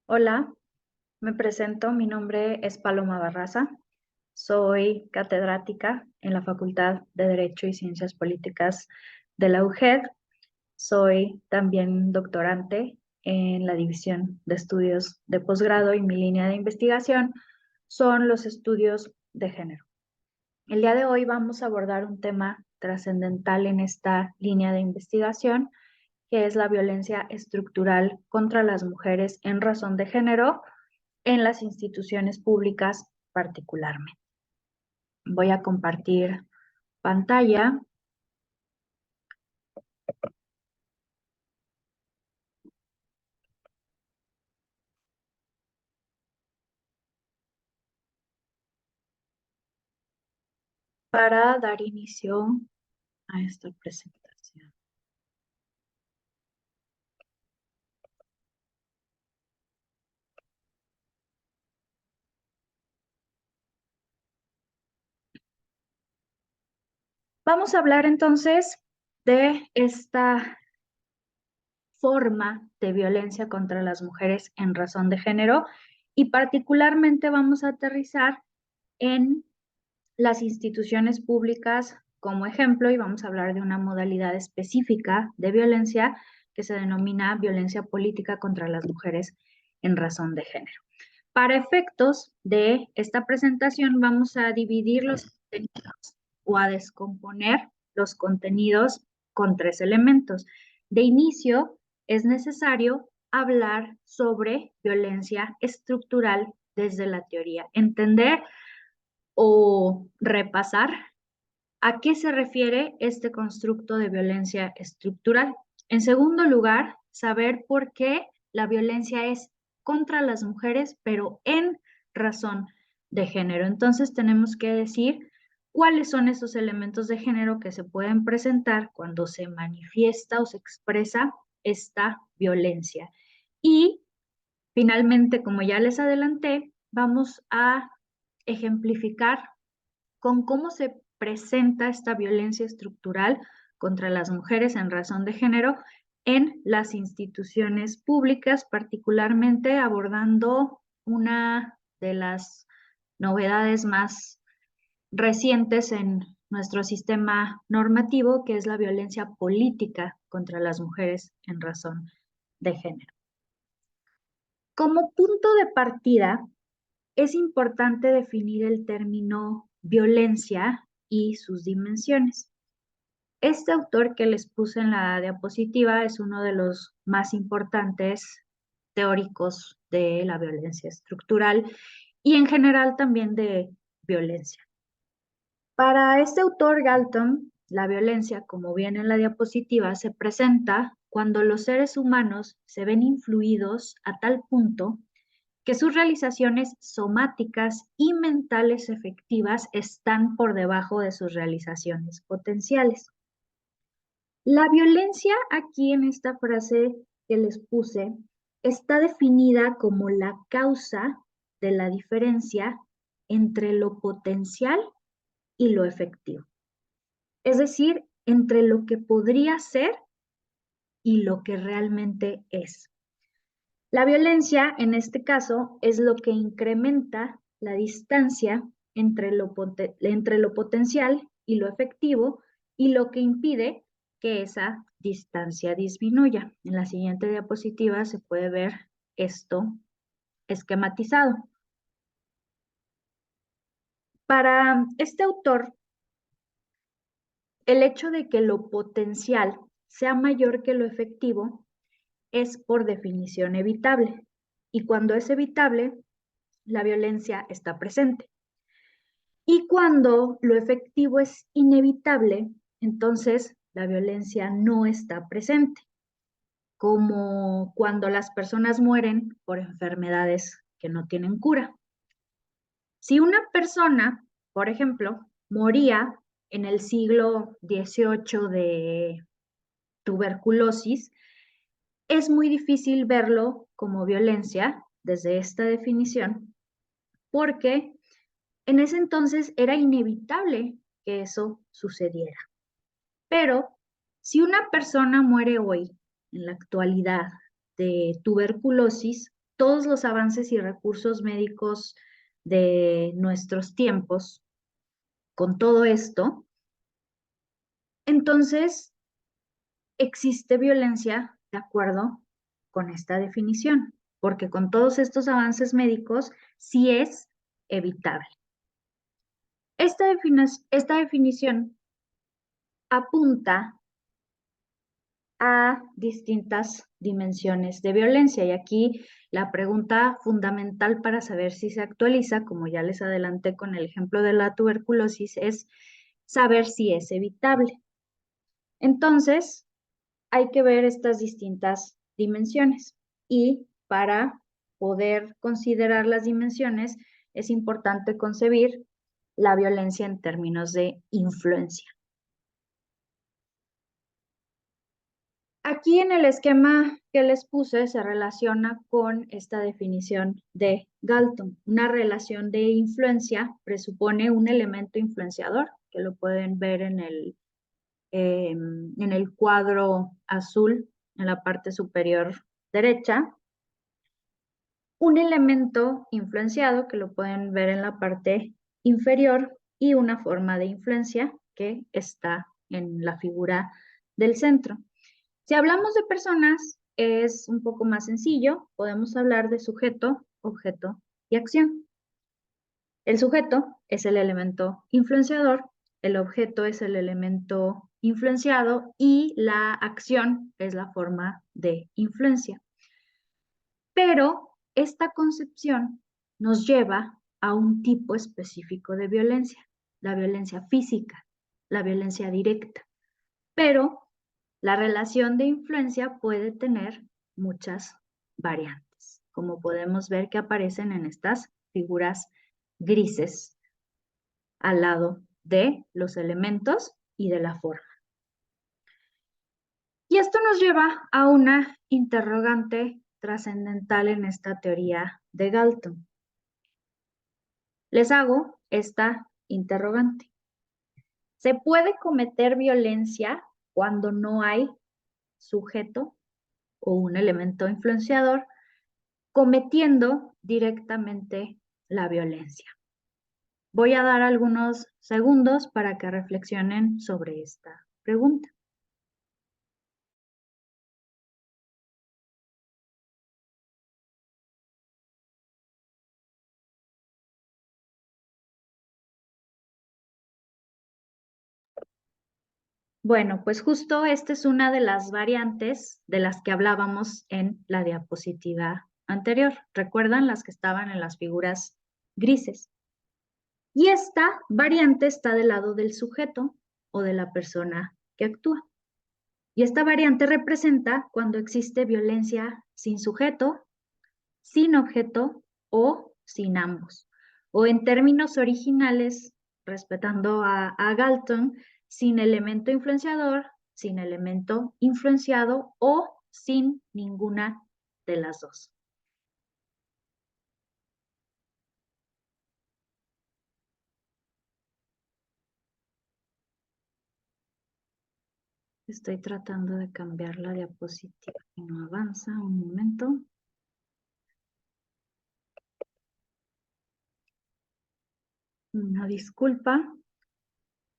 Hola, me presento, mi nombre es Paloma Barraza, soy catedrática en la Facultad de Derecho y Ciencias Políticas de la UJED, soy también doctorante en la División de Estudios de Posgrado y mi línea de investigación son los estudios de género. El día de hoy vamos a abordar un tema trascendental en esta línea de investigación, que es la violencia estructural contra las mujeres en razón de género en las instituciones públicas particularmente. Voy a compartir pantalla para dar inicio a esta presentación. Vamos a hablar entonces de esta forma de violencia contra las mujeres en razón de género y particularmente vamos a aterrizar en las instituciones públicas como ejemplo y vamos a hablar de una modalidad específica de violencia que se denomina violencia política contra las mujeres en razón de género. Para efectos de esta presentación vamos a dividir los contenidos o a descomponer los contenidos con tres elementos. De inicio, es necesario hablar sobre violencia estructural desde la teoría, entender o repasar a qué se refiere este constructo de violencia estructural. En segundo lugar, saber por qué la violencia es contra las mujeres, pero en razón de género. Entonces tenemos que decir cuáles son esos elementos de género que se pueden presentar cuando se manifiesta o se expresa esta violencia. Y finalmente, como ya les adelanté, vamos a ejemplificar con cómo se presenta esta violencia estructural contra las mujeres en razón de género en las instituciones públicas, particularmente abordando una de las novedades más recientes en nuestro sistema normativo, que es la violencia política contra las mujeres en razón de género. Como punto de partida, es importante definir el término violencia y sus dimensiones. Este autor que les puse en la diapositiva es uno de los más importantes teóricos de la violencia estructural y en general también de violencia. Para este autor Galton, la violencia, como viene en la diapositiva, se presenta cuando los seres humanos se ven influidos a tal punto que sus realizaciones somáticas y mentales efectivas están por debajo de sus realizaciones potenciales. La violencia aquí en esta frase que les puse está definida como la causa de la diferencia entre lo potencial y lo efectivo. Es decir, entre lo que podría ser y lo que realmente es. La violencia, en este caso, es lo que incrementa la distancia entre lo potencial y lo efectivo y lo que impide que esa distancia disminuya. En la siguiente diapositiva se puede ver esto esquematizado. Para este autor, el hecho de que lo potencial sea mayor que lo efectivo es por definición evitable. Y cuando es evitable, la violencia está presente. Y cuando lo efectivo es inevitable, entonces la violencia no está presente, como cuando las personas mueren por enfermedades que no tienen cura. Si una persona, por ejemplo, moría en el siglo XVIII de tuberculosis, es muy difícil verlo como violencia desde esta definición, porque en ese entonces era inevitable que eso sucediera. Pero si una persona muere hoy, en la actualidad, de tuberculosis, todos los avances y recursos médicos de nuestros tiempos, con todo esto, entonces existe violencia de acuerdo con esta definición, porque con todos estos avances médicos sí es evitable. Esta definición apunta a distintas dimensiones de violencia. Y aquí la pregunta fundamental para saber si se actualiza, como ya les adelanté con el ejemplo de la tuberculosis, es saber si es evitable. Entonces, hay que ver estas distintas dimensiones. Y para poder considerar las dimensiones, es importante concebir la violencia en términos de influencia. Aquí en el esquema que les puse se relaciona con esta definición de Galton. Una relación de influencia presupone un elemento influenciador, que lo pueden ver en el cuadro azul en la parte superior derecha. Un elemento influenciado, que lo pueden ver en la parte inferior, y una forma de influencia que está en la figura del centro. Si hablamos de personas, es un poco más sencillo. Podemos hablar de sujeto, objeto y acción. El sujeto es el elemento influenciador, el objeto es el elemento influenciado y la acción es la forma de influencia. Pero esta concepción nos lleva a un tipo específico de violencia, la violencia física, la violencia directa. Pero la relación de influencia puede tener muchas variantes, como podemos ver que aparecen en estas figuras grises al lado de los elementos y de la forma. Y esto nos lleva a una interrogante trascendental en esta teoría de Galton. Les hago esta interrogante. ¿Se puede cometer violencia cuando no hay sujeto o un elemento influenciador cometiendo directamente la violencia? Voy a dar algunos segundos para que reflexionen sobre esta pregunta. Bueno, pues justo esta es una de las variantes de las que hablábamos en la diapositiva anterior. ¿Recuerdan las que estaban en las figuras grises? Y esta variante está del lado del sujeto o de la persona que actúa. Y esta variante representa cuando existe violencia sin sujeto, sin objeto o sin ambos. O en términos originales, respetando a Galton, sin elemento influenciador, sin elemento influenciado o sin ninguna de las dos. Estoy tratando de cambiar la diapositiva y no avanza. Un momento. Una disculpa.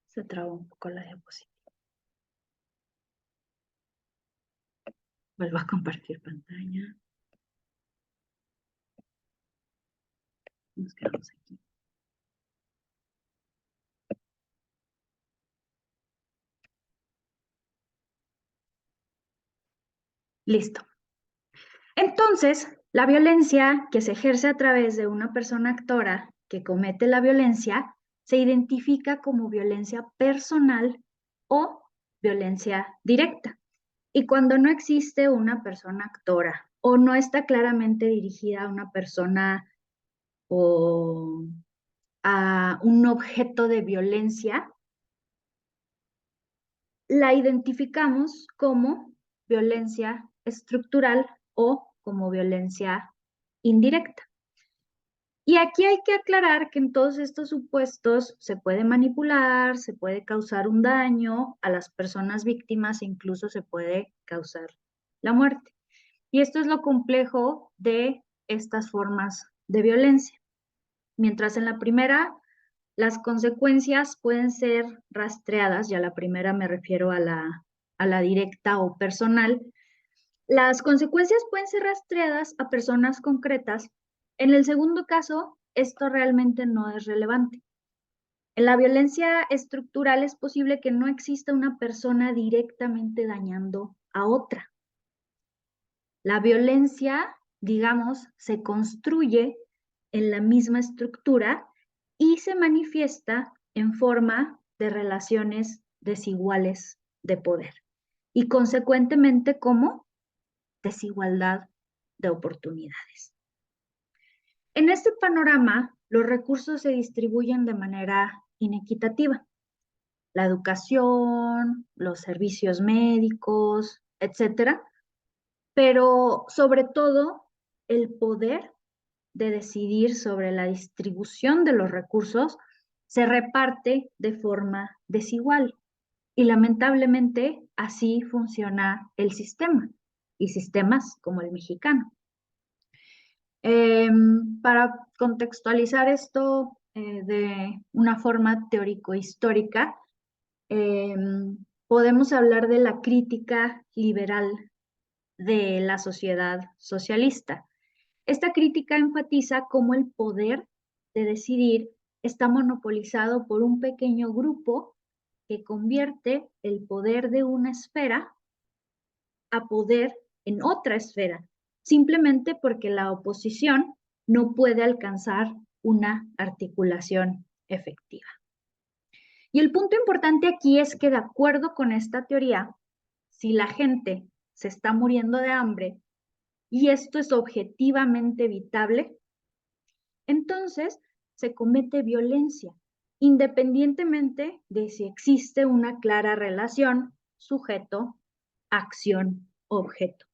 Se trabó un poco la diapositiva. Vuelvo a compartir pantalla. Nos quedamos aquí. Listo. Entonces, la violencia que se ejerce a través de una persona actora que comete la violencia se identifica como violencia personal o violencia directa. Y cuando no existe una persona actora o no está claramente dirigida a una persona o a un objeto de violencia, la identificamos como violencia estructural o como violencia indirecta. Y aquí hay que aclarar que en todos estos supuestos se puede manipular, se puede causar un daño a las personas víctimas e incluso se puede causar la muerte. Y esto es lo complejo de estas formas de violencia. Mientras en la primera, las consecuencias pueden ser rastreadas, ya la primera me refiero a la directa o personal, las consecuencias pueden ser rastreadas a personas concretas. En el segundo caso, esto realmente no es relevante. En la violencia estructural es posible que no exista una persona directamente dañando a otra. La violencia, digamos, se construye en la misma estructura y se manifiesta en forma de relaciones desiguales de poder y consecuentemente como desigualdad de oportunidades. En este panorama, los recursos se distribuyen de manera inequitativa. La educación, los servicios médicos, etcétera, pero sobre todo el poder de decidir sobre la distribución de los recursos se reparte de forma desigual. Y lamentablemente así funciona el sistema y sistemas como el mexicano. Para contextualizar esto de una forma teórico-histórica, podemos hablar de la crítica liberal de la sociedad socialista. Esta crítica enfatiza cómo el poder de decidir está monopolizado por un pequeño grupo que convierte el poder de una esfera a poder en otra esfera, simplemente porque la oposición no puede alcanzar una articulación efectiva. Y el punto importante aquí es que de acuerdo con esta teoría, si la gente se está muriendo de hambre y esto es objetivamente evitable, entonces se comete violencia, independientemente de si existe una clara relación sujeto, acción, objeto.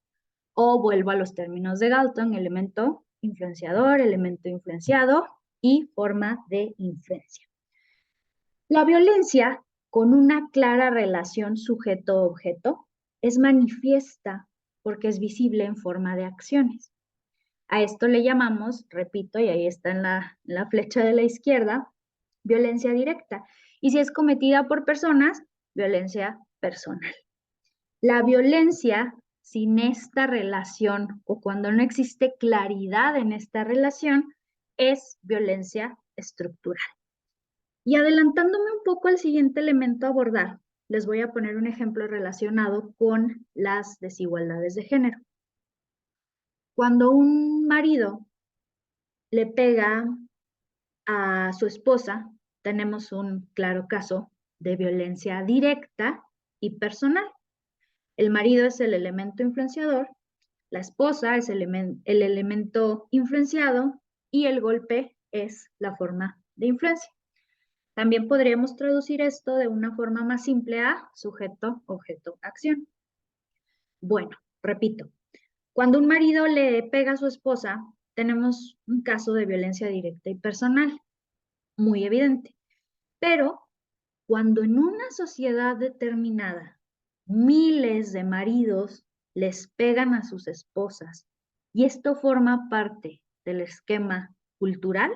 O vuelvo a los términos de Galton, elemento influenciador, elemento influenciado y forma de influencia. La violencia con una clara relación sujeto-objeto es manifiesta porque es visible en forma de acciones. A esto le llamamos, repito, y ahí está en la flecha de la izquierda, violencia directa. Y si es cometida por personas, violencia personal. La violencia sin esta relación o cuando no existe claridad en esta relación es violencia estructural. Y adelantándome un poco al siguiente elemento a abordar, les voy a poner un ejemplo relacionado con las desigualdades de género. Cuando un marido le pega a su esposa, tenemos un claro caso de violencia directa y personal. El marido es el elemento influenciador, la esposa es el elemento influenciado y el golpe es la forma de influencia. También podríamos traducir esto de una forma más simple a sujeto, objeto, acción. Bueno, repito, cuando un marido le pega a su esposa, tenemos un caso de violencia directa y personal, muy evidente. Pero cuando en una sociedad determinada miles de maridos les pegan a sus esposas y esto forma parte del esquema cultural,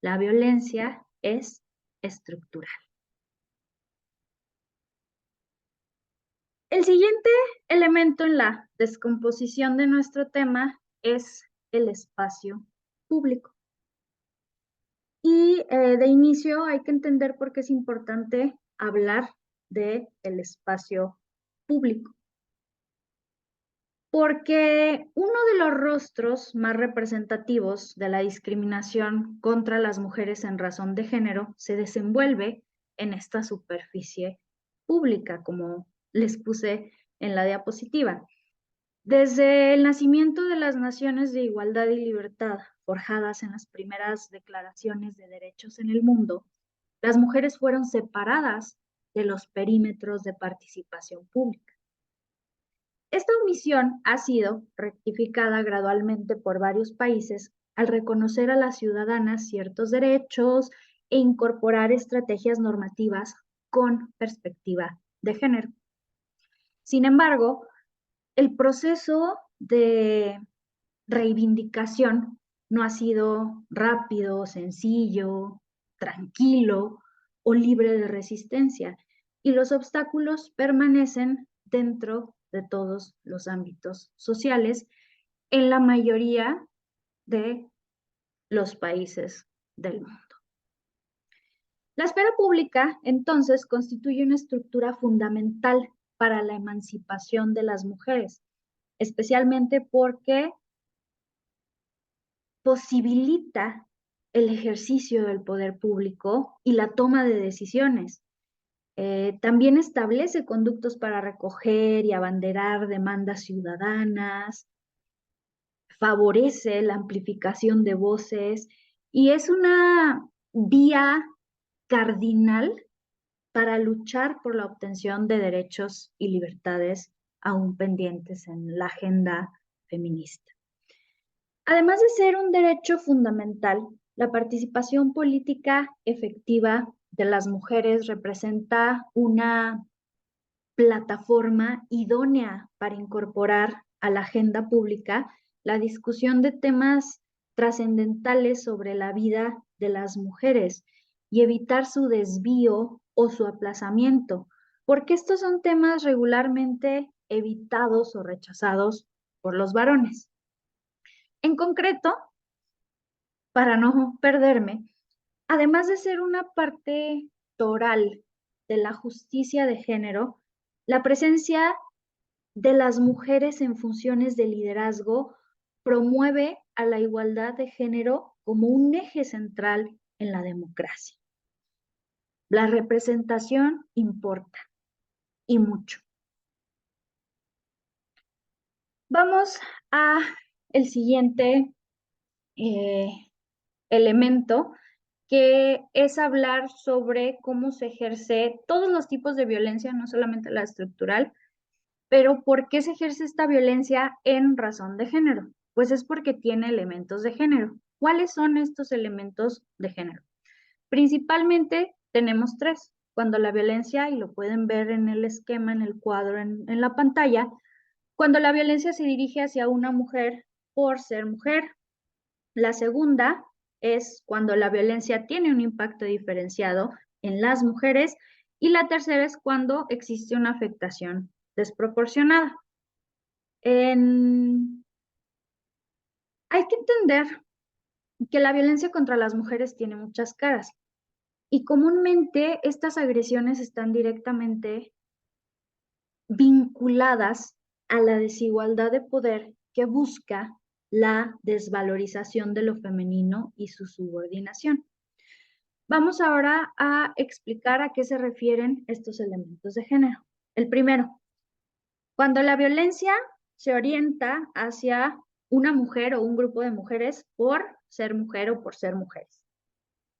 la violencia es estructural. El siguiente elemento en la descomposición de nuestro tema es el espacio público. Y de inicio hay que entender por qué es importante hablar del espacio público. Porque uno de los rostros más representativos de la discriminación contra las mujeres en razón de género se desenvuelve en esta superficie pública, como les puse en la diapositiva. Desde el nacimiento de las Naciones de Igualdad y Libertad, forjadas en las primeras declaraciones de derechos en el mundo, las mujeres fueron separadas de los perímetros de participación pública. Esta omisión ha sido rectificada gradualmente por varios países al reconocer a las ciudadanas ciertos derechos e incorporar estrategias normativas con perspectiva de género. Sin embargo, el proceso de reivindicación no ha sido rápido, sencillo, tranquilo o libre de resistencia, y los obstáculos permanecen dentro de todos los ámbitos sociales en la mayoría de los países del mundo. La esfera pública, entonces, constituye una estructura fundamental para la emancipación de las mujeres, especialmente porque posibilita el ejercicio del poder público y la toma de decisiones. También establece conductos para recoger y abanderar demandas ciudadanas, favorece la amplificación de voces y es una vía cardinal para luchar por la obtención de derechos y libertades aún pendientes en la agenda feminista. Además de ser un derecho fundamental, la participación política efectiva de las mujeres representa una plataforma idónea para incorporar a la agenda pública la discusión de temas trascendentales sobre la vida de las mujeres y evitar su desvío o su aplazamiento, porque estos son temas regularmente evitados o rechazados por los varones. En concreto, para no perderme, además de ser una parte toral de la justicia de género, la presencia de las mujeres en funciones de liderazgo promueve a la igualdad de género como un eje central en la democracia. La representación importa y mucho. Vamos a el siguiente elemento, que es hablar sobre cómo se ejerce todos los tipos de violencia, no solamente la estructural, pero ¿por qué se ejerce esta violencia en razón de género? Pues es porque tiene elementos de género. ¿Cuáles son estos elementos de género? Principalmente tenemos tres. Cuando la violencia, y lo pueden ver en el esquema, en el cuadro, en la pantalla, cuando la violencia se dirige hacia una mujer por ser mujer. La segunda es cuando la violencia tiene un impacto diferenciado en las mujeres. Y la tercera es cuando existe una afectación desproporcionada. Hay que entender que la violencia contra las mujeres tiene muchas caras y comúnmente estas agresiones están directamente vinculadas a la desigualdad de poder que busca la desvalorización de lo femenino y su subordinación. Vamos ahora a explicar a qué se refieren estos elementos de género. El primero, cuando la violencia se orienta hacia una mujer o un grupo de mujeres por ser mujer o por ser mujeres.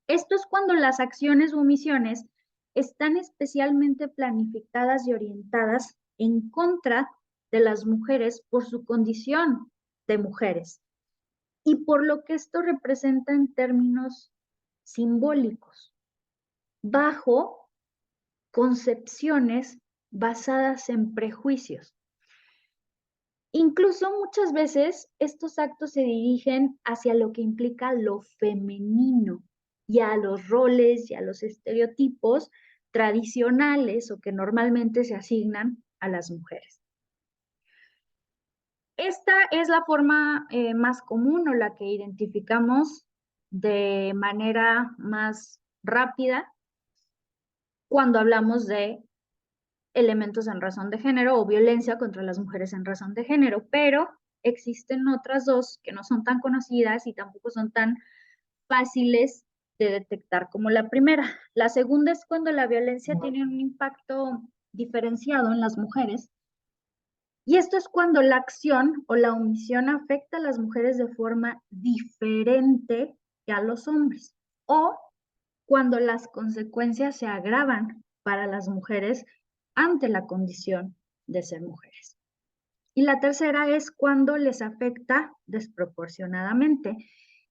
Esto es cuando las acciones o omisiones están especialmente planificadas y orientadas en contra de las mujeres por su condición de mujeres y por lo que esto representa en términos simbólicos, bajo concepciones basadas en prejuicios. Incluso muchas veces estos actos se dirigen hacia lo que implica lo femenino y a los roles y a los estereotipos tradicionales o que normalmente se asignan a las mujeres. Esta es la forma más común o la que identificamos de manera más rápida cuando hablamos de elementos en razón de género o violencia contra las mujeres en razón de género, pero existen otras dos que no son tan conocidas y tampoco son tan fáciles de detectar como la primera. La segunda es cuando la violencia tiene un impacto diferenciado en las mujeres, y esto es cuando la acción o la omisión afecta a las mujeres de forma diferente que a los hombres, o cuando las consecuencias se agravan para las mujeres ante la condición de ser mujeres. Y la tercera es cuando les afecta desproporcionadamente.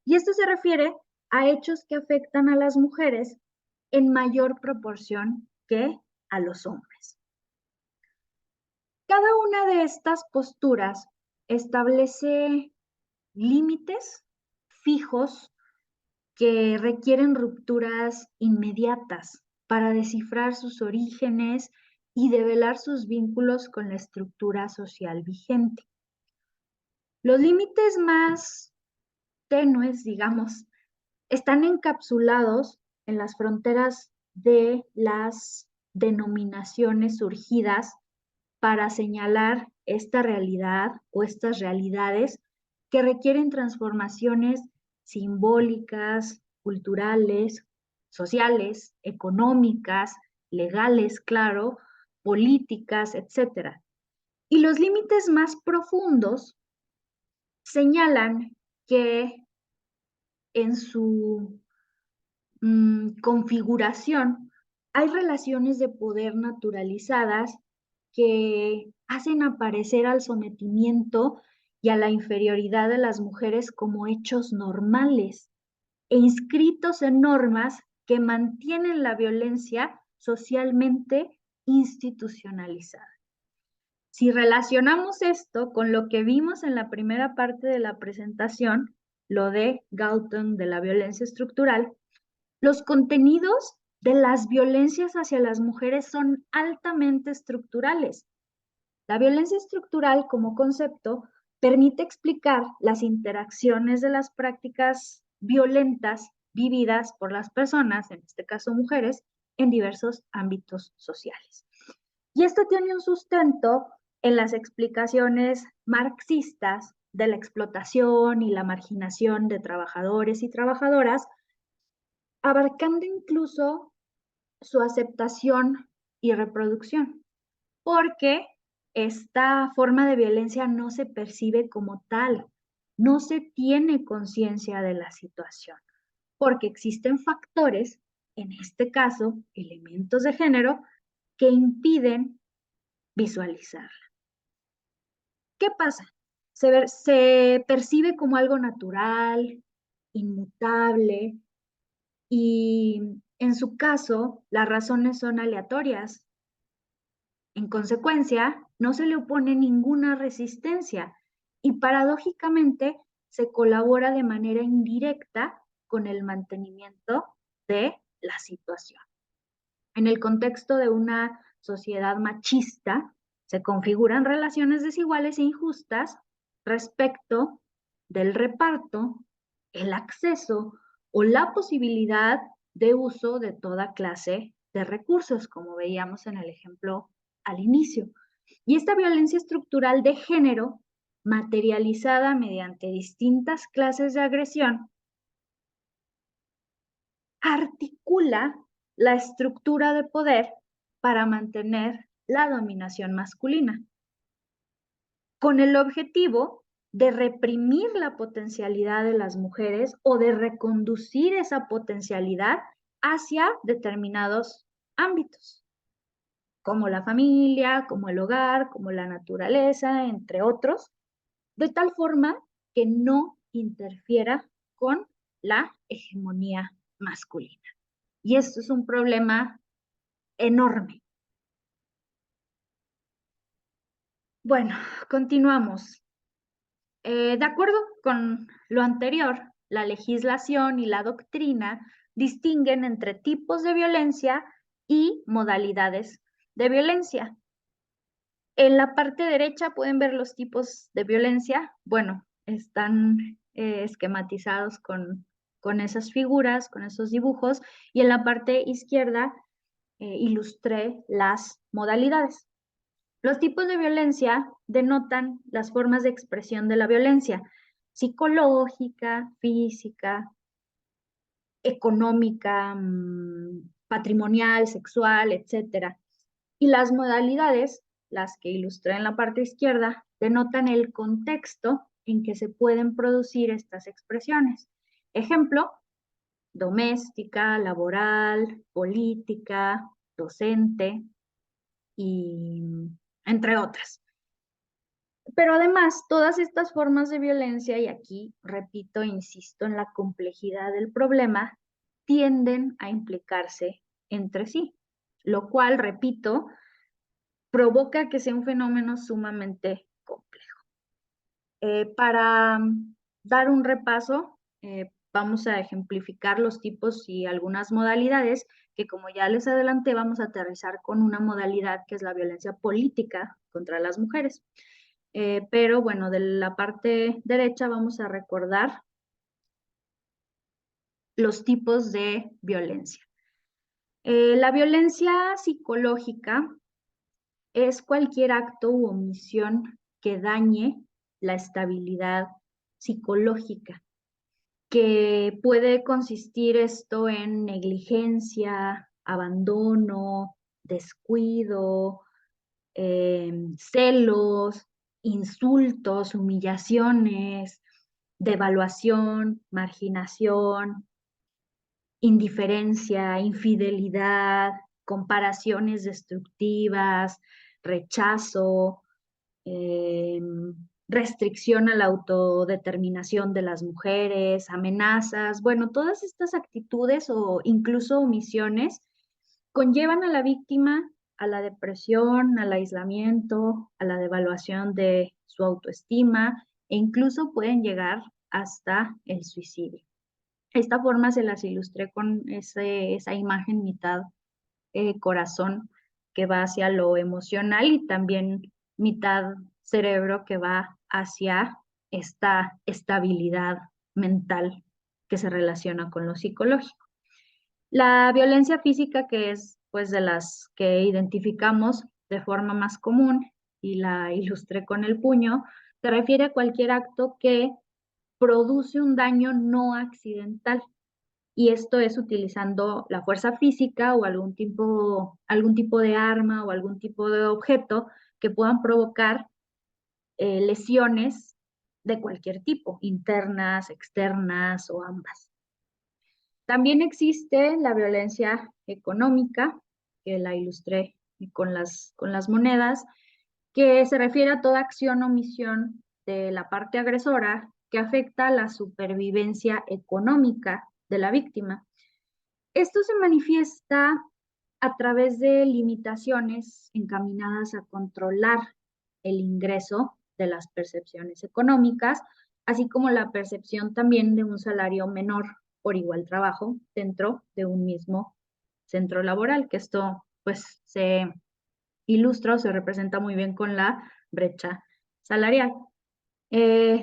Y esto se refiere a hechos que afectan a las mujeres en mayor proporción que a los hombres. Cada una de estas posturas establece límites fijos que requieren rupturas inmediatas para descifrar sus orígenes y develar sus vínculos con la estructura social vigente. Los límites más tenues, digamos, están encapsulados en las fronteras de las denominaciones surgidas para señalar esta realidad o estas realidades que requieren transformaciones simbólicas, culturales, sociales, económicas, legales, claro, políticas, etc. Y los límites más profundos señalan que en su configuración hay relaciones de poder naturalizadas que hacen aparecer al sometimiento y a la inferioridad de las mujeres como hechos normales e inscritos en normas que mantienen la violencia socialmente institucionalizada. Si relacionamos esto con lo que vimos en la primera parte de la presentación, lo de Galton de la violencia estructural, los contenidos de las violencias hacia las mujeres son altamente estructurales. La violencia estructural como concepto permite explicar las interacciones de las prácticas violentas vividas por las personas, en este caso mujeres, en diversos ámbitos sociales. Y esto tiene un sustento en las explicaciones marxistas de la explotación y la marginación de trabajadores y trabajadoras, abarcando incluso su aceptación y reproducción, porque esta forma de violencia no se percibe como tal, no se tiene conciencia de la situación, porque existen factores, en este caso, elementos de género, que impiden visualizarla. ¿Qué pasa? Se percibe como algo natural, inmutable, y en su caso, las razones son aleatorias. En consecuencia, no se le opone ninguna resistencia y paradójicamente se colabora de manera indirecta con el mantenimiento de la situación. En el contexto de una sociedad machista, se configuran relaciones desiguales e injustas respecto del reparto, el acceso o la posibilidad de uso de toda clase de recursos, como veíamos en el ejemplo al inicio. Y esta violencia estructural de género, materializada mediante distintas clases de agresión, articula la estructura de poder para mantener la dominación masculina, con el objetivo de reprimir la potencialidad de las mujeres o de reconducir esa potencialidad hacia determinados ámbitos, como la familia, como el hogar, como la naturaleza, entre otros, de tal forma que no interfiera con la hegemonía masculina. Y esto es un problema enorme. Bueno, continuamos. De acuerdo con lo anterior, la legislación y la doctrina distinguen entre tipos de violencia y modalidades de violencia. En la parte derecha pueden ver los tipos de violencia. Bueno, están esquematizados con esas figuras, con esos dibujos. Y en la parte izquierda ilustré las modalidades. Los tipos de violencia denotan las formas de expresión de la violencia: psicológica, física, económica, patrimonial, sexual, etc. Y las modalidades, las que ilustré en la parte izquierda, denotan el contexto en que se pueden producir estas expresiones. Ejemplo: doméstica, laboral, política, docente, y entre otras. Pero además, todas estas formas de violencia, y aquí repito, insisto en la complejidad del problema, tienden a implicarse entre sí, lo cual, repito, provoca que sea un fenómeno sumamente complejo. Para dar un repaso, vamos a ejemplificar los tipos y algunas modalidades que, como ya les adelanté, vamos a aterrizar con una modalidad que es la violencia política contra las mujeres. Pero bueno, de la parte derecha vamos a recordar los tipos de violencia. La violencia psicológica es cualquier acto u omisión que dañe la estabilidad psicológica, que puede consistir esto en negligencia, abandono, descuido, celos, insultos, humillaciones, devaluación, marginación, indiferencia, infidelidad, comparaciones destructivas, rechazo, eh, restricción a la autodeterminación de las mujeres, amenazas, bueno, todas estas actitudes o incluso omisiones conllevan a la víctima a la depresión, al aislamiento, a la devaluación de su autoestima e incluso pueden llegar hasta el suicidio. Esta forma se las ilustré con esa imagen mitad corazón que va hacia lo emocional y también mitad cerebro que va hacia esta estabilidad mental que se relaciona con lo psicológico. La violencia física, que es pues de las que identificamos de forma más común y la ilustré con el puño, se refiere a cualquier acto que produce un daño no accidental y esto es utilizando la fuerza física o algún tipo de arma o algún tipo de objeto que puedan provocar lesiones de cualquier tipo, internas, externas o ambas. También existe la violencia económica, que la ilustré con las monedas, que se refiere a toda acción o omisión de la parte agresora que afecta a la supervivencia económica de la víctima. Esto se manifiesta a través de limitaciones encaminadas a controlar el ingreso de las percepciones económicas, así como la percepción también de un salario menor por igual trabajo dentro de un mismo centro laboral, que esto pues se ilustra o se representa muy bien con la brecha salarial.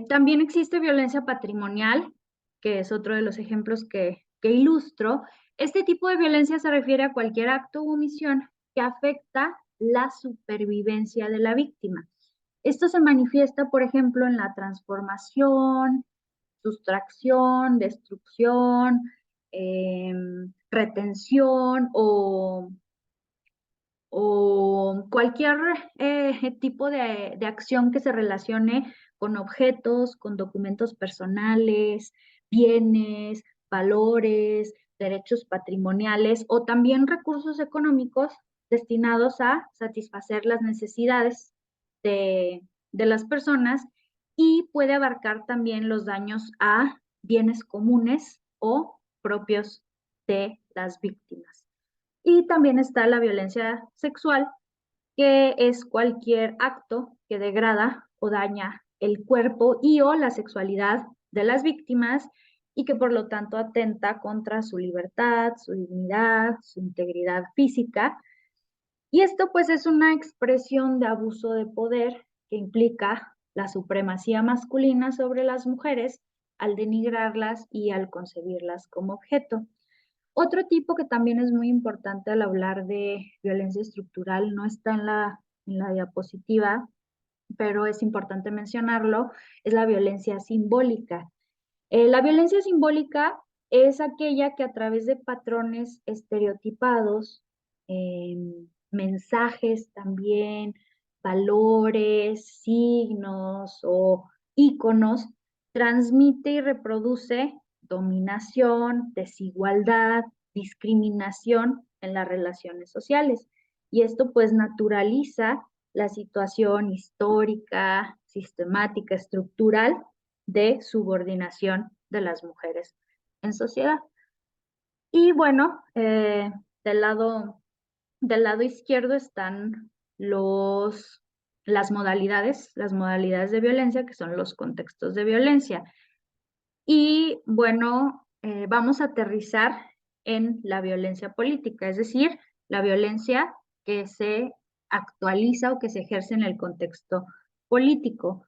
También existe violencia patrimonial, que es otro de los ejemplos que ilustro. Este tipo de violencia se refiere a cualquier acto u omisión que afecta la supervivencia de la víctima. Esto se manifiesta, por ejemplo, en la transformación, sustracción, destrucción, retención o cualquier tipo de acción que se relacione con objetos, con documentos personales, bienes, valores, derechos patrimoniales o también recursos económicos destinados a satisfacer las necesidades de las personas y puede abarcar también los daños a bienes comunes o propios de las víctimas. Y también está la violencia sexual, que es cualquier acto que degrada o daña el cuerpo y o la sexualidad de las víctimas y que por lo tanto atenta contra su libertad, su dignidad, su integridad física. Y esto pues es una expresión de abuso de poder que implica la supremacía masculina sobre las mujeres al denigrarlas y al concebirlas como objeto. Otro tipo que también es muy importante al hablar de violencia estructural, no está en la diapositiva, pero es importante mencionarlo, es la violencia simbólica. La violencia simbólica es aquella que a través de patrones estereotipados, mensajes también, valores, signos o íconos, transmite y reproduce dominación, desigualdad, discriminación en las relaciones sociales. Y esto pues naturaliza la situación histórica, sistemática, estructural de subordinación de las mujeres en sociedad. Y bueno, del lado izquierdo están las modalidades de violencia, que son los contextos de violencia. Y bueno, vamos a aterrizar en la violencia política, es decir, la violencia que se actualiza o que se ejerce en el contexto político.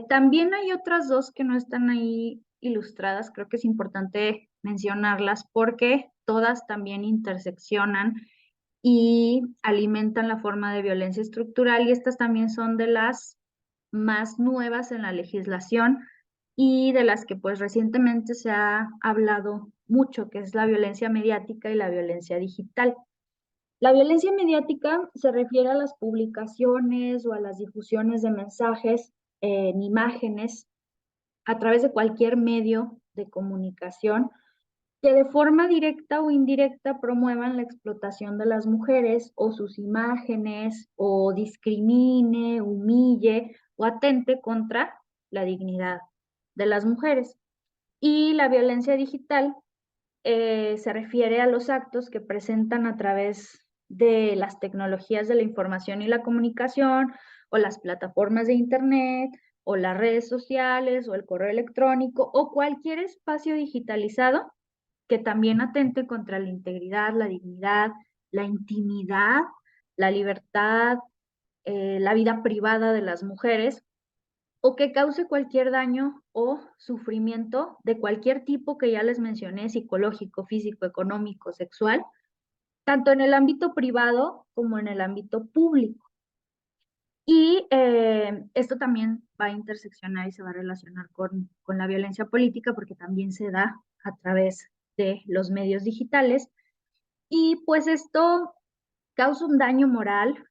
También hay otras dos que no están ahí ilustradas, creo que es importante mencionarlas porque todas también interseccionan y alimentan la forma de violencia estructural y estas también son de las más nuevas en la legislación y de las que pues recientemente se ha hablado mucho, que es la violencia mediática y la violencia digital. La violencia mediática se refiere a las publicaciones o a las difusiones de mensajes en imágenes a través de cualquier medio de comunicación que de forma directa o indirecta promuevan la explotación de las mujeres o sus imágenes o discrimine, humille o atente contra la dignidad de las mujeres. Y la violencia digital se refiere a los actos que presentan a través de las tecnologías de la información y la comunicación o las plataformas de Internet o las redes sociales o el correo electrónico o cualquier espacio digitalizado que también atente contra la integridad, la dignidad, la intimidad, la libertad, la vida privada de las mujeres o que cause cualquier daño o sufrimiento de cualquier tipo que ya les mencioné, psicológico, físico, económico, sexual, tanto en el ámbito privado como en el ámbito público. Y esto también va a interseccionar y se va a relacionar con la violencia política porque también se da a través de los medios digitales. Y pues esto causa un daño moral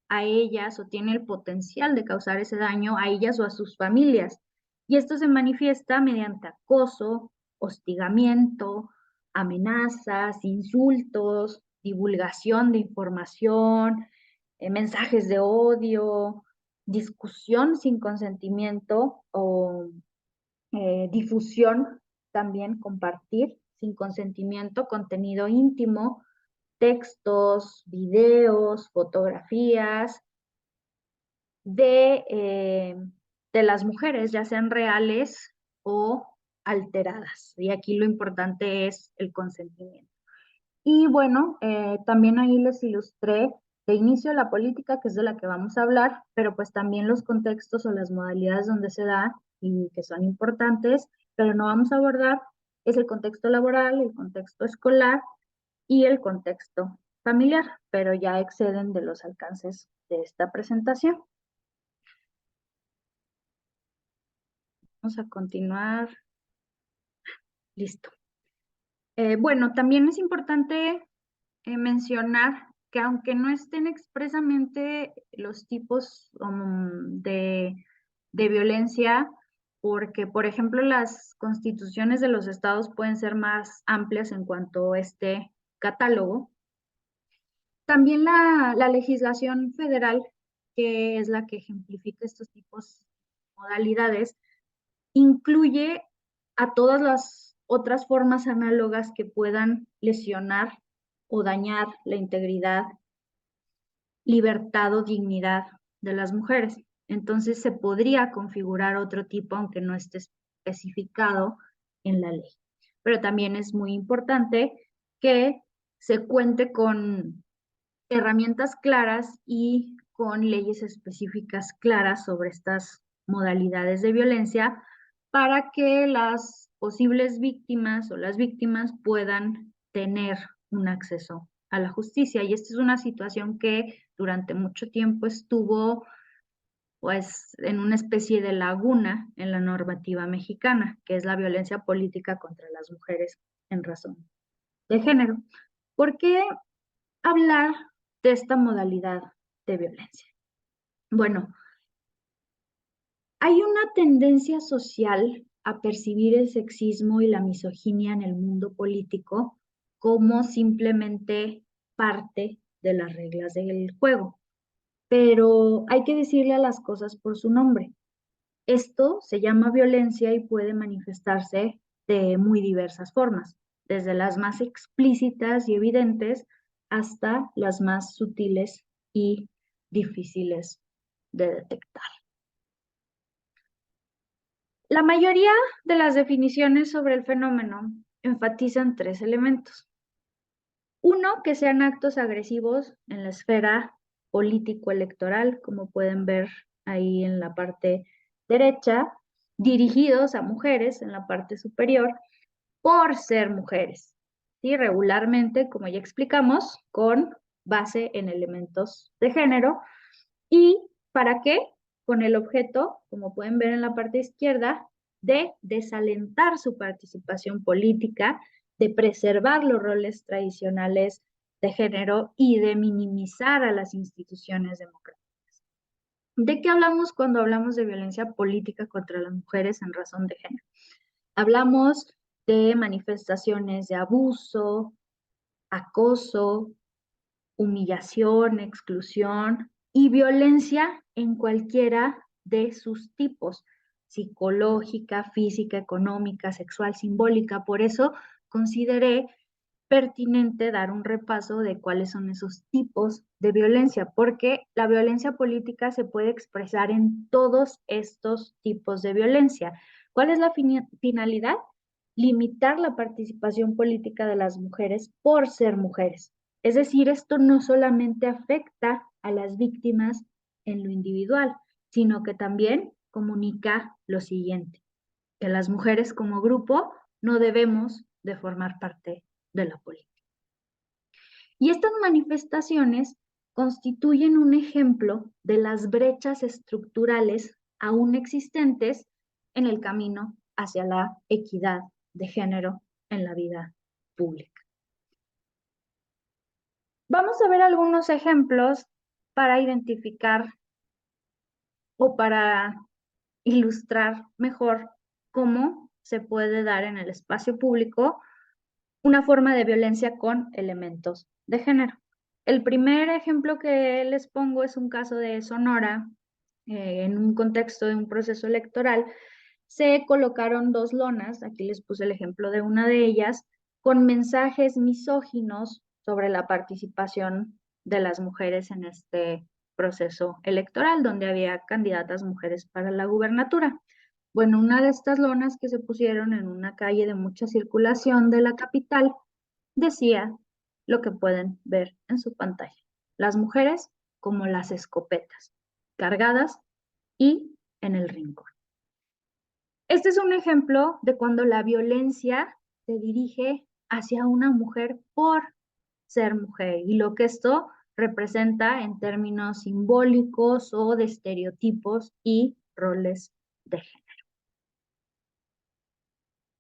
a ellas o tiene el potencial de causar ese daño a ellas o a sus familias. Y esto se manifiesta mediante acoso, hostigamiento, amenazas, insultos, divulgación de información, mensajes de odio, discusión sin consentimiento o difusión también, compartir sin consentimiento, contenido íntimo, textos, videos, fotografías de las mujeres, ya sean reales o alteradas. Y aquí lo importante es el consentimiento. Y bueno, también ahí les ilustré de inicio la política, que es de la que vamos a hablar, pero pues también los contextos o las modalidades donde se da y que son importantes, pero no vamos a abordar, es el contexto laboral, el contexto escolar y el contexto familiar, pero ya exceden de los alcances de esta presentación. Vamos a continuar. Listo. Bueno, también es importante mencionar que aunque no estén expresamente los tipos de violencia, porque por ejemplo las constituciones de los estados pueden ser más amplias en cuanto a este catálogo, también la legislación federal, que es la que ejemplifica estos tipos de modalidades, incluye a todas las otras formas análogas que puedan lesionar o dañar la integridad, libertad o dignidad de las mujeres. Entonces se podría configurar otro tipo, aunque no esté especificado en la ley. Pero también es muy importante que se cuente con herramientas claras y con leyes específicas claras sobre estas modalidades de violencia para que las posibles víctimas o las víctimas puedan tener un acceso a la justicia. Y esta es una situación que durante mucho tiempo estuvo pues en una especie de laguna en la normativa mexicana, que es la violencia política contra las mujeres en razón de género. ¿Por qué hablar de esta modalidad de violencia? Bueno, hay una tendencia social a percibir el sexismo y la misoginia en el mundo político como simplemente parte de las reglas del juego, pero hay que decirle a las cosas por su nombre. Esto se llama violencia y puede manifestarse de muy diversas formas, desde las más explícitas y evidentes hasta las más sutiles y difíciles de detectar. La mayoría de las definiciones sobre el fenómeno enfatizan tres elementos. Uno, que sean actos agresivos en la esfera político-electoral, como pueden ver ahí en la parte derecha, dirigidos a mujeres en la parte superior, por ser mujeres, ¿sí? Regularmente, como ya explicamos, con base en elementos de género. ¿Y para qué? Con el objeto, como pueden ver en la parte izquierda, de desalentar su participación política, de preservar los roles tradicionales de género y de minimizar a las instituciones democráticas. ¿De qué hablamos cuando hablamos de violencia política contra las mujeres en razón de género? Hablamos de manifestaciones de abuso, acoso, humillación, exclusión y violencia en cualquiera de sus tipos, psicológica, física, económica, sexual, simbólica. Por eso consideré pertinente dar un repaso de cuáles son esos tipos de violencia, porque la violencia política se puede expresar en todos estos tipos de violencia. ¿Cuál es la finalidad? Limitar la participación política de las mujeres por ser mujeres. Es decir, esto no solamente afecta a las víctimas en lo individual, sino que también comunica lo siguiente, que las mujeres como grupo no debemos de formar parte de la política. Y estas manifestaciones constituyen un ejemplo de las brechas estructurales aún existentes en el camino hacia la equidad de género en la vida pública. Vamos a ver algunos ejemplos para identificar o para ilustrar mejor cómo se puede dar en el espacio público una forma de violencia con elementos de género. El primer ejemplo que les pongo es un caso de Sonora, en un contexto de un proceso electoral. Se colocaron dos lonas, aquí les puse el ejemplo de una de ellas, con mensajes misóginos sobre la participación de las mujeres en este proceso electoral, donde había candidatas mujeres para la gubernatura. Bueno, una de estas lonas que se pusieron en una calle de mucha circulación de la capital decía lo que pueden ver en su pantalla. Las mujeres como las escopetas, cargadas y en el rincón. Este es un ejemplo de cuando la violencia se dirige hacia una mujer por ser mujer y lo que esto representa en términos simbólicos o de estereotipos y roles de género.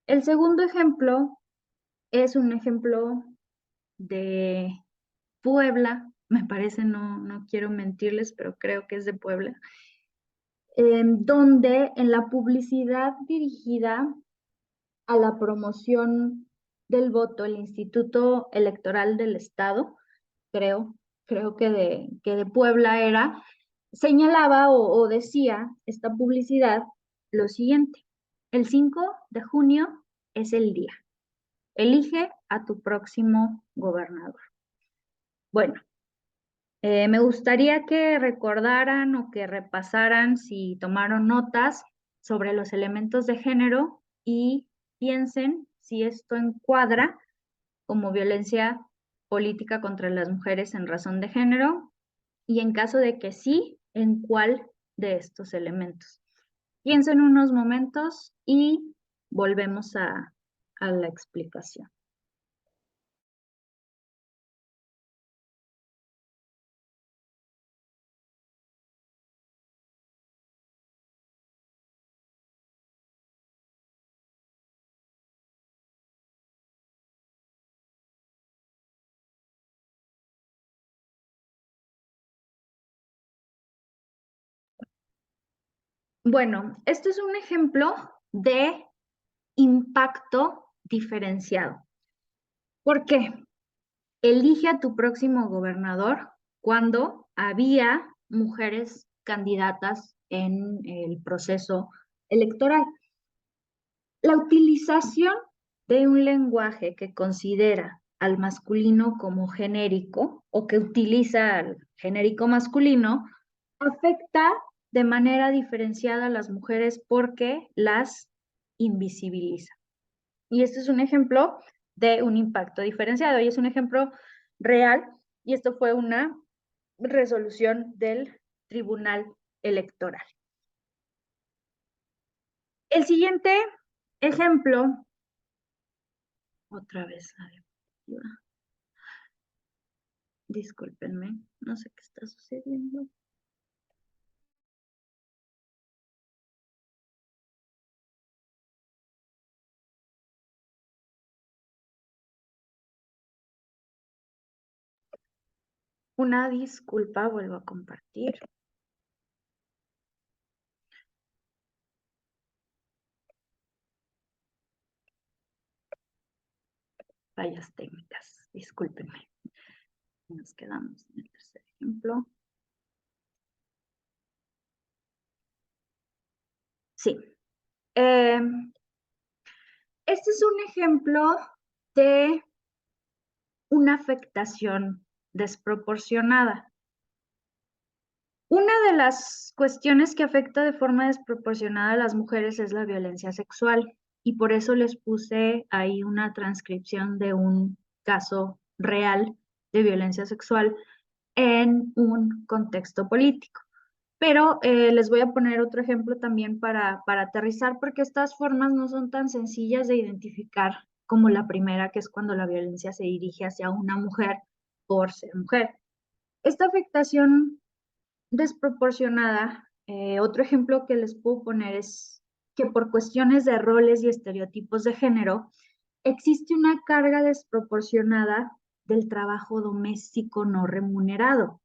El segundo ejemplo es un ejemplo de Puebla, me parece, no quiero mentirles, pero creo que es de Puebla, donde en la publicidad dirigida a la promoción del voto, el Instituto Electoral del Estado, creo que de Puebla era, señalaba o decía esta publicidad lo siguiente: el 5 de junio es el día, elige a tu próximo gobernador. Bueno, me gustaría que recordaran o que repasaran si tomaron notas sobre los elementos de género y piensen si esto encuadra como violencia política contra las mujeres en razón de género y en caso de que sí, en cuál de estos elementos. Piensen unos momentos y volvemos a la explicación. Bueno, este es un ejemplo de impacto diferenciado. ¿Por qué? Elige a tu próximo gobernador cuando había mujeres candidatas en el proceso electoral. La utilización de un lenguaje que considera al masculino como genérico o que utiliza al genérico masculino afecta de manera diferenciada a las mujeres porque las invisibiliza. Y este es un ejemplo de un impacto diferenciado y es un ejemplo real y esto fue una resolución del Tribunal Electoral. El siguiente ejemplo, otra vez la diapositiva. Discúlpenme, no sé qué está sucediendo. Una disculpa, vuelvo a compartir. Fallas técnicas, discúlpenme. Nos quedamos en el tercer ejemplo. Sí. Este es un ejemplo de una afectación desproporcionada. Una de las cuestiones que afecta de forma desproporcionada a las mujeres es la violencia sexual y por eso les puse ahí una transcripción de un caso real de violencia sexual en un contexto político. Pero les voy a poner otro ejemplo también para aterrizar porque estas formas no son tan sencillas de identificar como la primera, que es cuando la violencia se dirige hacia una mujer por ser mujer. Esta afectación desproporcionada, otro ejemplo que les puedo poner es que por cuestiones de roles y estereotipos de género, existe una carga desproporcionada del trabajo doméstico no remunerado.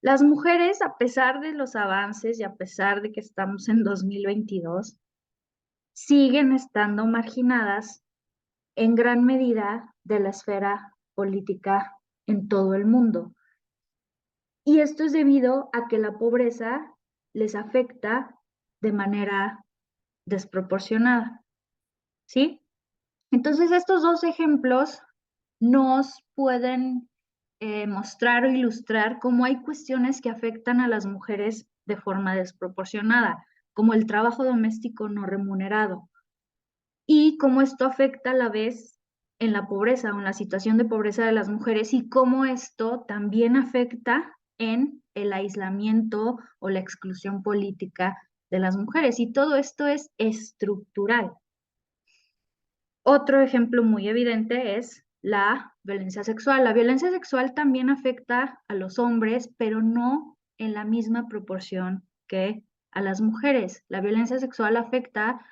Las mujeres, a pesar de los avances y a pesar de que estamos en 2022, siguen estando marginadas en gran medida de la esfera política en todo el mundo. Y esto es debido a que la pobreza les afecta de manera desproporcionada, ¿sí? Entonces, estos dos ejemplos nos pueden mostrar o ilustrar cómo hay cuestiones que afectan a las mujeres de forma desproporcionada, como el trabajo doméstico no remunerado, y cómo esto afecta a la vez en la pobreza o en la situación de pobreza de las mujeres y cómo esto también afecta en el aislamiento o la exclusión política de las mujeres. Y todo esto es estructural. Otro ejemplo muy evidente es la violencia sexual. La violencia sexual también afecta a los hombres, pero no en la misma proporción que a las mujeres. La violencia sexual afecta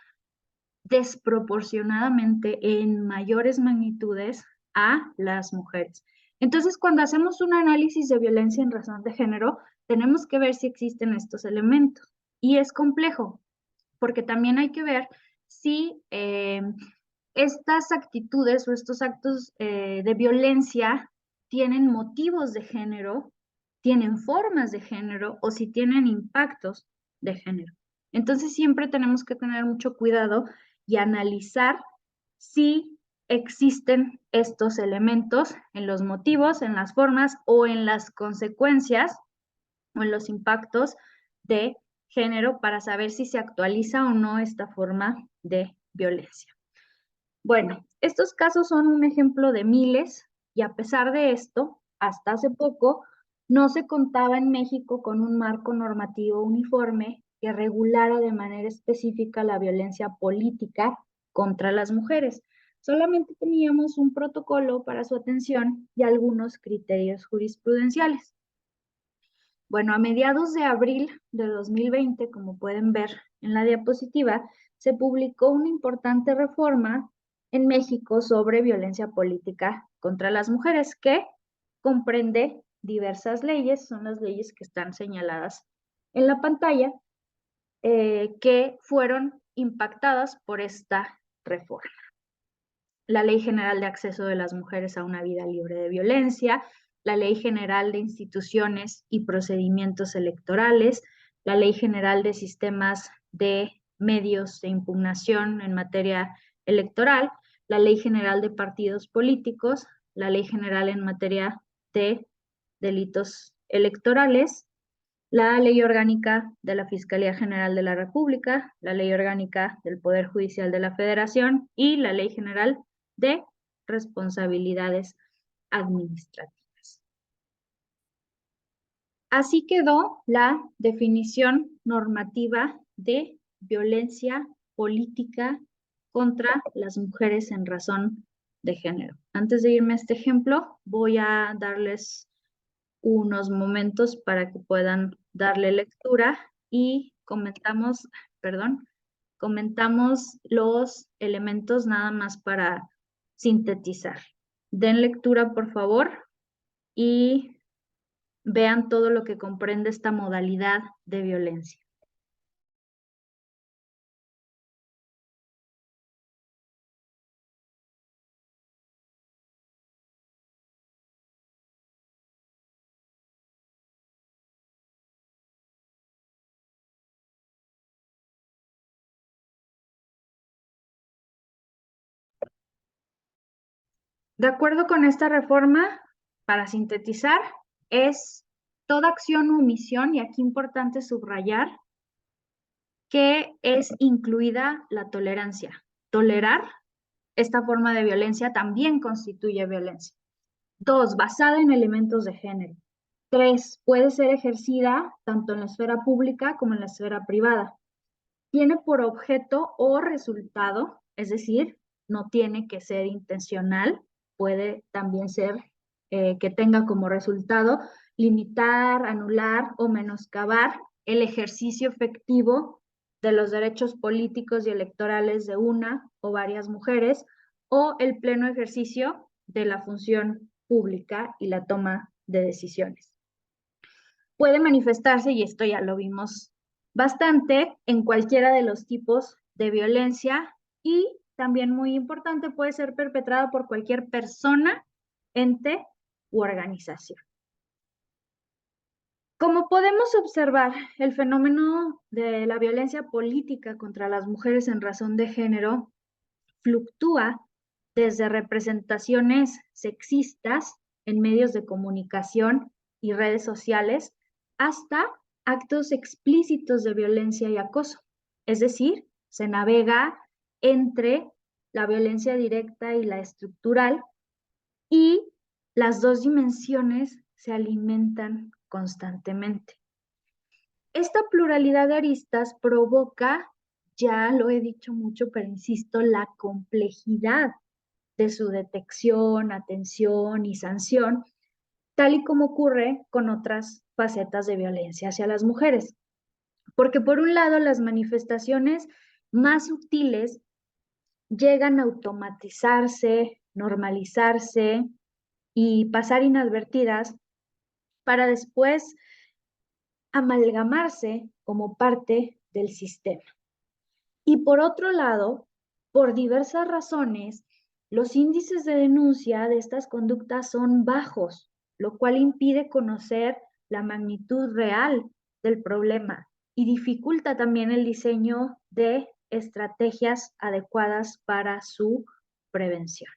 desproporcionadamente en mayores magnitudes a las mujeres. Entonces, cuando hacemos un análisis de violencia en razón de género, tenemos que ver si existen estos elementos. Y es complejo, porque también hay que ver si estas actitudes o estos actos de violencia tienen motivos de género, tienen formas de género o si tienen impactos de género. Entonces siempre tenemos que tener mucho cuidado y analizar si existen estos elementos en los motivos, en las formas o en las consecuencias o en los impactos de género para saber si se actualiza o no esta forma de violencia. Bueno, estos casos son un ejemplo de miles y a pesar de esto, hasta hace poco no se contaba en México con un marco normativo uniforme que regulara de manera específica la violencia política contra las mujeres. Solamente teníamos un protocolo para su atención y algunos criterios jurisprudenciales. Bueno, a mediados de abril de 2020, como pueden ver en la diapositiva, se publicó una importante reforma en México sobre violencia política contra las mujeres que comprende diversas leyes, son las leyes que están señaladas en la pantalla, que fueron impactadas por esta reforma. La Ley General de Acceso de las Mujeres a una Vida Libre de Violencia, la Ley General de Instituciones y Procedimientos Electorales, la Ley General de Sistemas de Medios de Impugnación en materia electoral, la Ley General de Partidos Políticos, la Ley General en materia de delitos electorales, la Ley Orgánica de la Fiscalía General de la República, la Ley Orgánica del Poder Judicial de la Federación y la Ley General de Responsabilidades Administrativas. Así quedó la definición normativa de violencia política contra las mujeres en razón de género. Antes de irme a este ejemplo, voy a darles unos momentos para que puedan darle lectura y comentamos los elementos nada más para sintetizar. Den lectura, por favor, y vean todo lo que comprende esta modalidad de violencia. De acuerdo con esta reforma, para sintetizar, es toda acción o omisión, y aquí importante subrayar, que es incluida la tolerancia. Tolerar esta forma de violencia también constituye violencia. 2, basada en elementos de género. 3, puede ser ejercida tanto en la esfera pública como en la esfera privada. Tiene por objeto o resultado, es decir, no tiene que ser intencional, puede también ser que tenga como resultado limitar, anular o menoscabar el ejercicio efectivo de los derechos políticos y electorales de una o varias mujeres o el pleno ejercicio de la función pública y la toma de decisiones. Puede manifestarse, y esto ya lo vimos bastante, en cualquiera de los tipos de violencia y también muy importante, puede ser perpetrada por cualquier persona, ente u organización. Como podemos observar, el fenómeno de la violencia política contra las mujeres en razón de género fluctúa desde representaciones sexistas en medios de comunicación y redes sociales hasta actos explícitos de violencia y acoso. Es decir, se navega entre la violencia directa y la estructural y las dos dimensiones se alimentan constantemente. Esta pluralidad de aristas provoca, ya lo he dicho mucho, pero insisto, la complejidad de su detección, atención y sanción, tal y como ocurre con otras facetas de violencia hacia las mujeres. Porque por un lado, las manifestaciones más sutiles llegan a automatizarse, normalizarse y pasar inadvertidas para después amalgamarse como parte del sistema. Y por otro lado, por diversas razones, los índices de denuncia de estas conductas son bajos, lo cual impide conocer la magnitud real del problema y dificulta también el diseño de estrategias adecuadas para su prevención.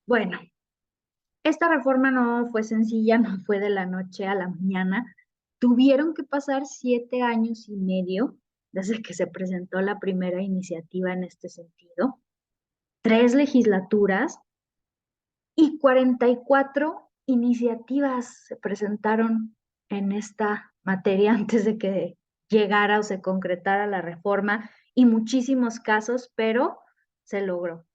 Bueno, esta reforma no fue sencilla, no fue de la noche a la mañana. Tuvieron que pasar 7 años y medio desde que se presentó la primera iniciativa en este sentido, 3 legislaturas y 44 iniciativas se presentaron en esta materia antes de que llegara o se concretara la reforma y muchísimos casos, pero se logró.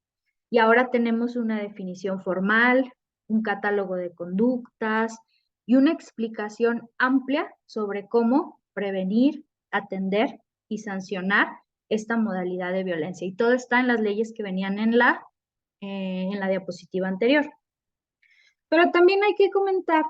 Y ahora tenemos una definición formal, un catálogo de conductas y una explicación amplia sobre cómo prevenir, atender y sancionar esta modalidad de violencia. Y todo está en las leyes que venían en la diapositiva anterior. Pero también hay que comentar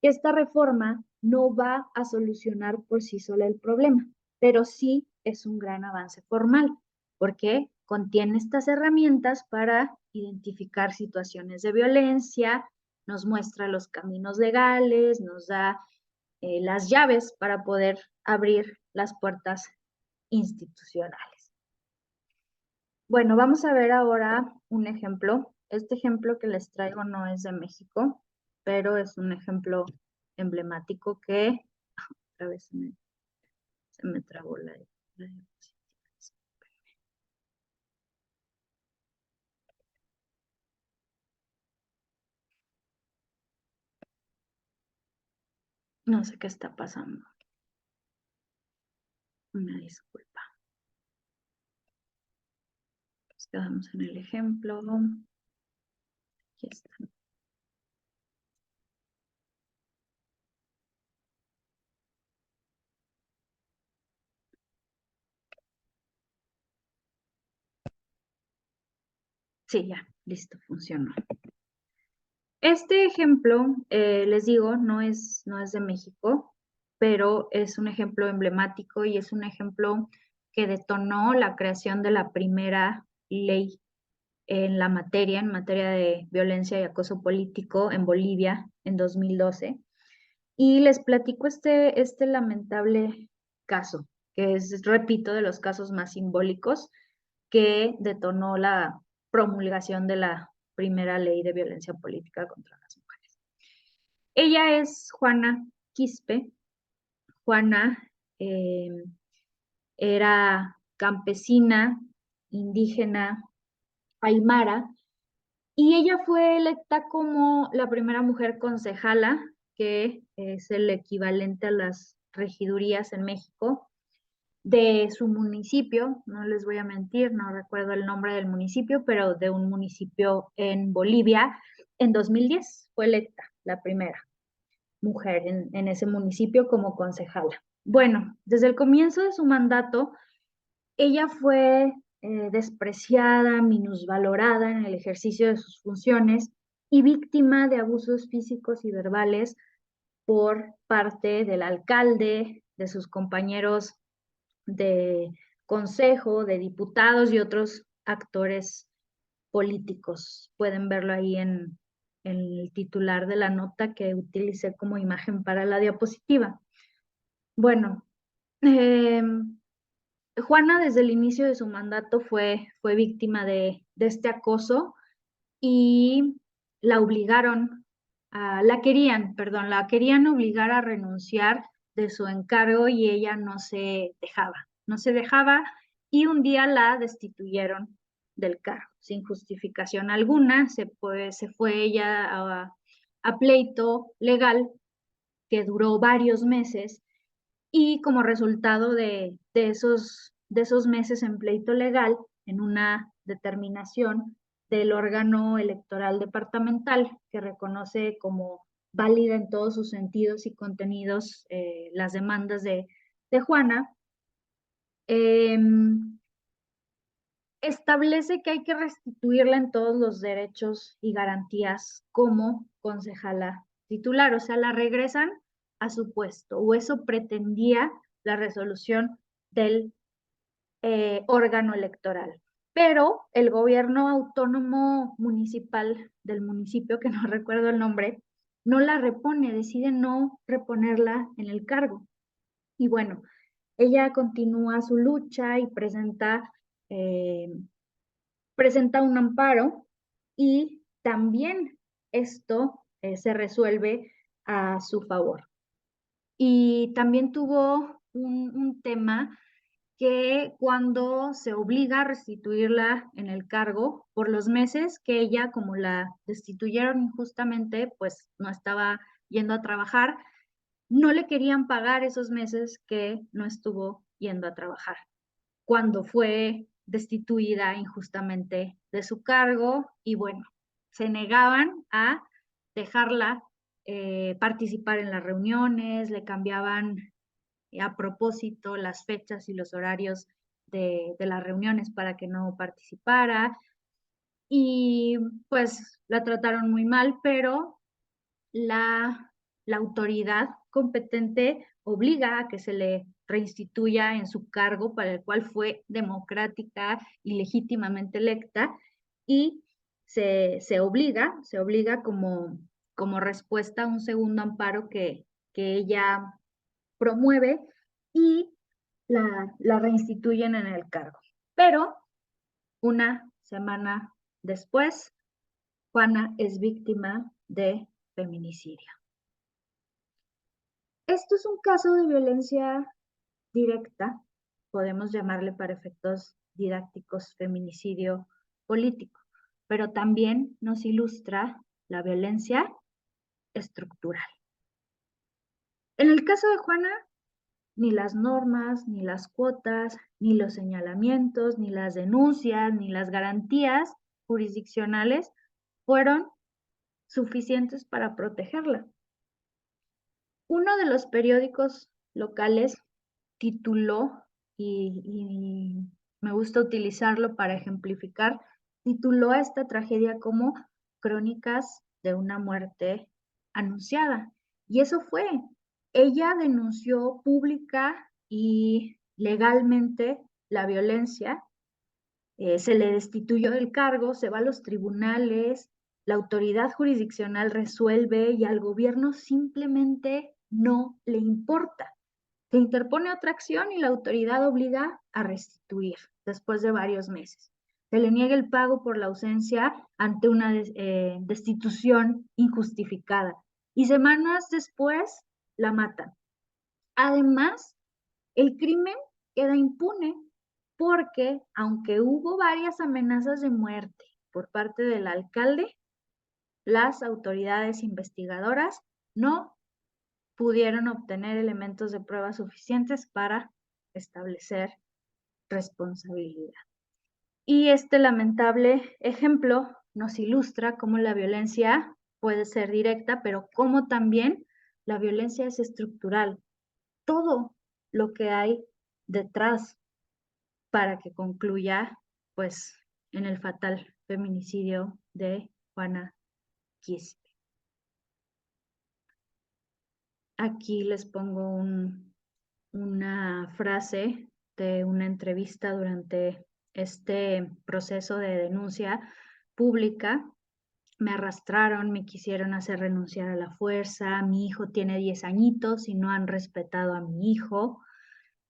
que esta reforma no va a solucionar por sí sola el problema, pero sí es un gran avance formal, porque contiene estas herramientas para identificar situaciones de violencia, nos muestra los caminos legales, nos da las llaves para poder abrir las puertas institucionales. Bueno, vamos a ver ahora un ejemplo. Este ejemplo que les traigo no es de México, pero es un ejemplo emblemático que otra vez se me trabó la diapositiva. No sé qué está pasando. Una disculpa. Nos quedamos en el ejemplo. Aquí está. Sí, ya, listo, funcionó. Este ejemplo, les digo, no es de México, pero es un ejemplo emblemático y es un ejemplo que detonó la creación de la primera ley en materia de violencia y acoso político en Bolivia en 2012. Y les platico este lamentable caso, que es, repito, de los casos más simbólicos que detonó la promulgación de la primera ley de violencia política contra las mujeres. Ella es Juana Quispe. Juana eh, era campesina, indígena, aymara, y ella fue electa como la primera mujer concejala, que es el equivalente a las regidurías en México, de su municipio. No les voy a mentir, no recuerdo el nombre del municipio, pero de un municipio en Bolivia. En 2010 fue electa la primera mujer en ese municipio como concejala. Bueno, desde el comienzo de su mandato, ella fue despreciada, minusvalorada en el ejercicio de sus funciones y víctima de abusos físicos y verbales por parte del alcalde, de sus compañeros de consejo, de diputados y otros actores políticos. Pueden verlo ahí en el titular de la nota que utilicé como imagen para la diapositiva. Bueno, eh, Juana desde el inicio de su mandato fue víctima de este acoso y la querían obligar a renunciar de su encargo y ella no se dejaba y un día la destituyeron del cargo sin justificación alguna. Se fue ella a pleito legal que duró varios meses y como resultado de esos meses en pleito legal, en una determinación del órgano electoral departamental que reconoce como válida en todos sus sentidos y contenidos las demandas de Juana, eh, establece que hay que restituirla en todos los derechos y garantías como concejala titular, o sea, la regresan a su puesto, o eso pretendía la resolución del órgano electoral. Pero el gobierno autónomo municipal del municipio, que no recuerdo el nombre, no la repone, decide no reponerla en el cargo. Y bueno, ella continúa su lucha y eh, presenta un amparo y también esto se resuelve a su favor. Y también tuvo un tema que cuando se obliga a restituirla en el cargo por los meses que ella, como la destituyeron injustamente, pues no estaba yendo a trabajar, no le querían pagar esos meses que no estuvo yendo a trabajar cuando fue destituida injustamente de su cargo y bueno, se negaban a dejarla participar en las reuniones, le cambiaban a propósito las fechas y los horarios de las reuniones para que no participara y pues la trataron muy mal, pero la autoridad competente obliga a que se le reinstituya en su cargo para el cual fue democrática y legítimamente electa y se obliga como respuesta a un segundo amparo que ella promueve y la reinstituyen en el cargo. Pero una semana después, Juana es víctima de feminicidio. Esto es un caso de violencia directa, podemos llamarle para efectos didácticos feminicidio político, pero también nos ilustra la violencia estructural. En el caso de Juana, ni las normas, ni las cuotas, ni los señalamientos, ni las denuncias, ni las garantías jurisdiccionales fueron suficientes para protegerla. Uno de los periódicos locales tituló, y me gusta utilizarlo para ejemplificar, tituló a esta tragedia como Crónicas de una muerte anunciada. Y eso fue. Ella denunció pública y legalmente la violencia, se le destituyó del cargo, se va a los tribunales, la autoridad jurisdiccional resuelve y al gobierno simplemente no le importa. Se interpone otra acción y la autoridad obliga a restituir después de varios meses. Se le niega el pago por la ausencia ante una destitución injustificada y semanas después la matan. Además, el crimen queda impune porque, aunque hubo varias amenazas de muerte por parte del alcalde, las autoridades investigadoras no pudieron obtener elementos de prueba suficientes para establecer responsabilidad. Y este lamentable ejemplo nos ilustra cómo la violencia puede ser directa, pero cómo también la violencia es estructural. Todo lo que hay detrás para que concluya, pues, en el fatal feminicidio de Juana Quispe. Aquí les pongo una frase de una entrevista durante este proceso de denuncia pública. Me arrastraron, me quisieron hacer renunciar a la fuerza, mi hijo tiene 10 añitos y no han respetado a mi hijo,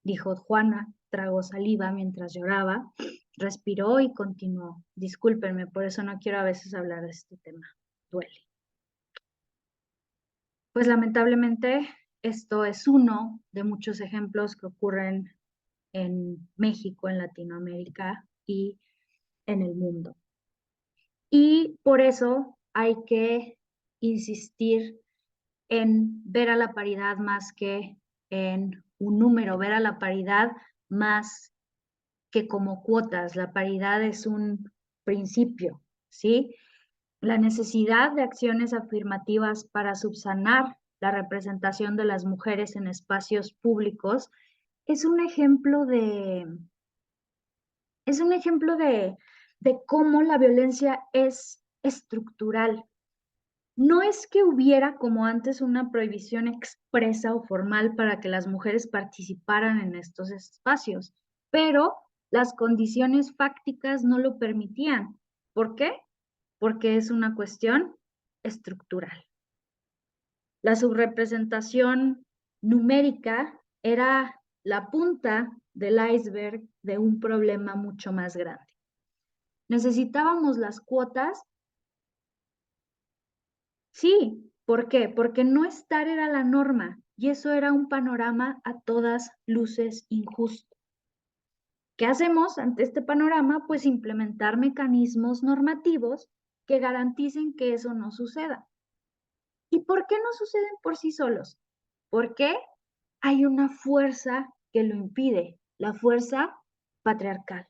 dijo Juana, tragó saliva mientras lloraba, respiró y continuó. Discúlpenme, por eso no quiero a veces hablar de este tema, duele. Pues lamentablemente esto es uno de muchos ejemplos que ocurren en México, en Latinoamérica y en el mundo. Y por eso hay que insistir en ver a la paridad más que en un número, ver a la paridad más que como cuotas. La paridad es un principio, ¿sí? La necesidad de acciones afirmativas para subsanar la representación de las mujeres en espacios públicos es un ejemplo de cómo la violencia es estructural. No es que hubiera como antes una prohibición expresa o formal para que las mujeres participaran en estos espacios, pero las condiciones fácticas no lo permitían. ¿Por qué? Porque es una cuestión estructural. La subrepresentación numérica era la punta del iceberg de un problema mucho más grande. ¿Necesitábamos las cuotas? Sí. ¿Por qué? Porque no estar era la norma y eso era un panorama a todas luces injusto. ¿Qué hacemos ante este panorama? Pues implementar mecanismos normativos que garanticen que eso no suceda. ¿Y por qué no suceden por sí solos? Porque hay una fuerza que lo impide, la fuerza patriarcal.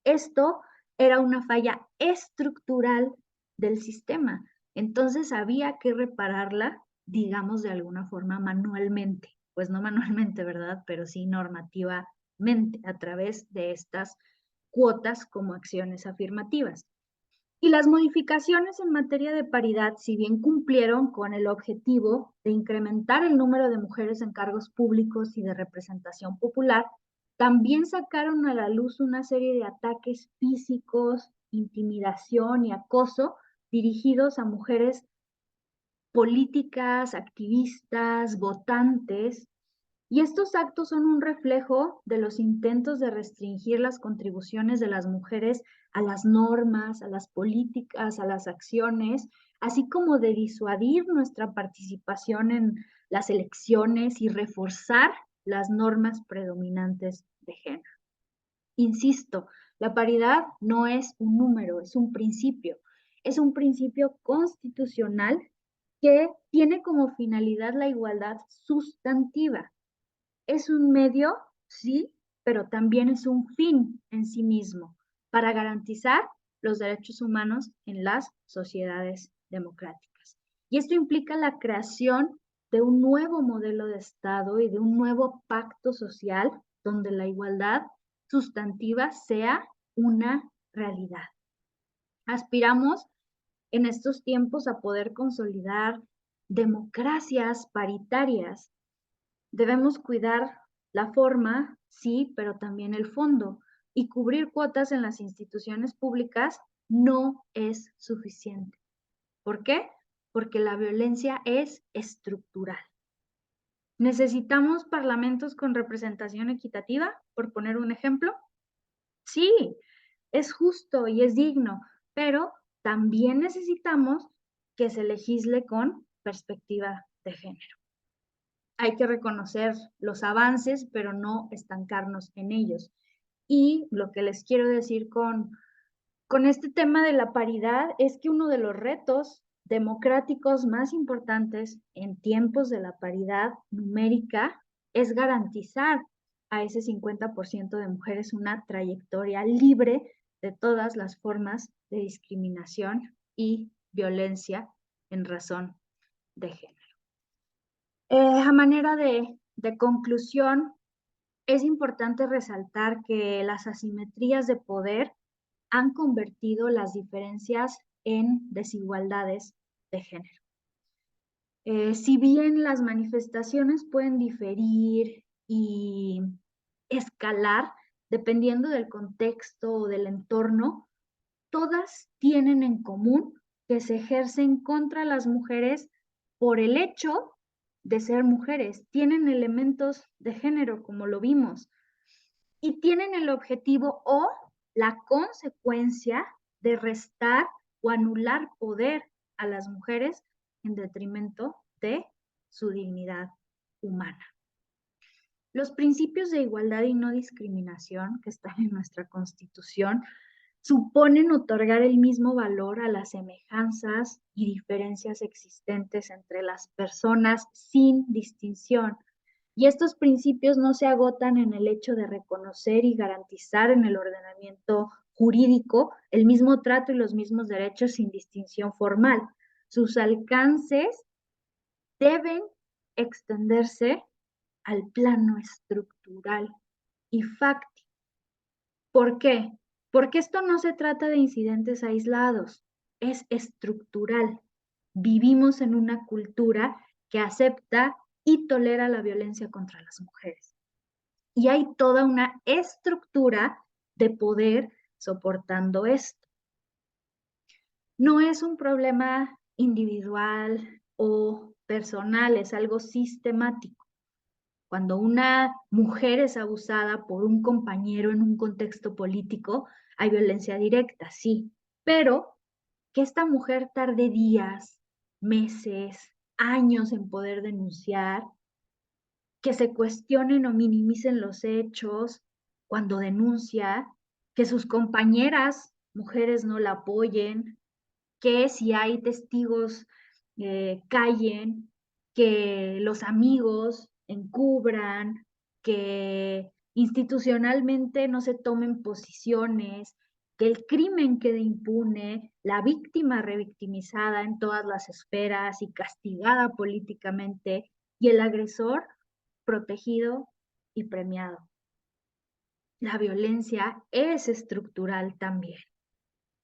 Esto era una falla estructural del sistema. Entonces había que repararla, digamos, de alguna forma manualmente. Pues no manualmente, ¿verdad? Pero sí normativamente a través de estas cuotas como acciones afirmativas. Y las modificaciones en materia de paridad, si bien cumplieron con el objetivo de incrementar el número de mujeres en cargos públicos y de representación popular, también sacaron a la luz una serie de ataques físicos, intimidación y acoso dirigidos a mujeres políticas, activistas, votantes, y estos actos son un reflejo de los intentos de restringir las contribuciones de las mujeres a las normas, a las políticas, a las acciones, así como de disuadir nuestra participación en las elecciones y reforzar las normas predominantes de género. Insisto, la paridad no es un número, es un principio. Es un principio constitucional que tiene como finalidad la igualdad sustantiva. Es un medio, sí, pero también es un fin en sí mismo para garantizar los derechos humanos en las sociedades democráticas. Y esto implica la creación de un nuevo modelo de Estado y de un nuevo pacto social donde la igualdad sustantiva sea una realidad. Aspiramos en estos tiempos a poder consolidar democracias paritarias. Debemos cuidar la forma, sí, pero también el fondo. Y cubrir cuotas en las instituciones públicas no es suficiente. ¿Por qué? Porque la violencia es estructural. ¿Necesitamos parlamentos con representación equitativa, por poner un ejemplo? Sí, es justo y es digno, pero también necesitamos que se legisle con perspectiva de género. Hay que reconocer los avances, pero no estancarnos en ellos. Y lo que les quiero decir con este tema de la paridad es que uno de los retos democráticos más importantes en tiempos de la paridad numérica es garantizar a ese 50% de mujeres una trayectoria libre de todas las formas de discriminación y violencia en razón de género. A manera de conclusión, es importante resaltar que las asimetrías de poder han convertido las diferencias en desigualdades de género. Si bien las manifestaciones pueden diferir y escalar dependiendo del contexto o del entorno, todas tienen en común que se ejercen contra las mujeres por el hecho de ser mujeres. Tienen elementos de género, como lo vimos, y tienen el objetivo o la consecuencia de restar o anular poder a las mujeres en detrimento de su dignidad humana. Los principios de igualdad y no discriminación que están en nuestra Constitución suponen otorgar el mismo valor a las semejanzas y diferencias existentes entre las personas sin distinción. Y estos principios no se agotan en el hecho de reconocer y garantizar en el ordenamiento jurídico el mismo trato y los mismos derechos sin distinción formal. Sus alcances deben extenderse al plano estructural y fáctico. ¿Por qué? Porque esto no se trata de incidentes aislados, es estructural. Vivimos en una cultura que acepta y tolera la violencia contra las mujeres. Y hay toda una estructura de poder soportando esto. No es un problema individual o personal, es algo sistemático. Cuando una mujer es abusada por un compañero en un contexto político, hay violencia directa, sí, pero que esta mujer tarde días, meses, años en poder denunciar, que se cuestionen o minimicen los hechos cuando denuncia, que sus compañeras mujeres no la apoyen, que si hay testigos callen, que los amigos encubran, que institucionalmente no se tomen posiciones, que el crimen quede impune, la víctima revictimizada en todas las esferas y castigada políticamente, y el agresor protegido y premiado. La violencia es estructural también.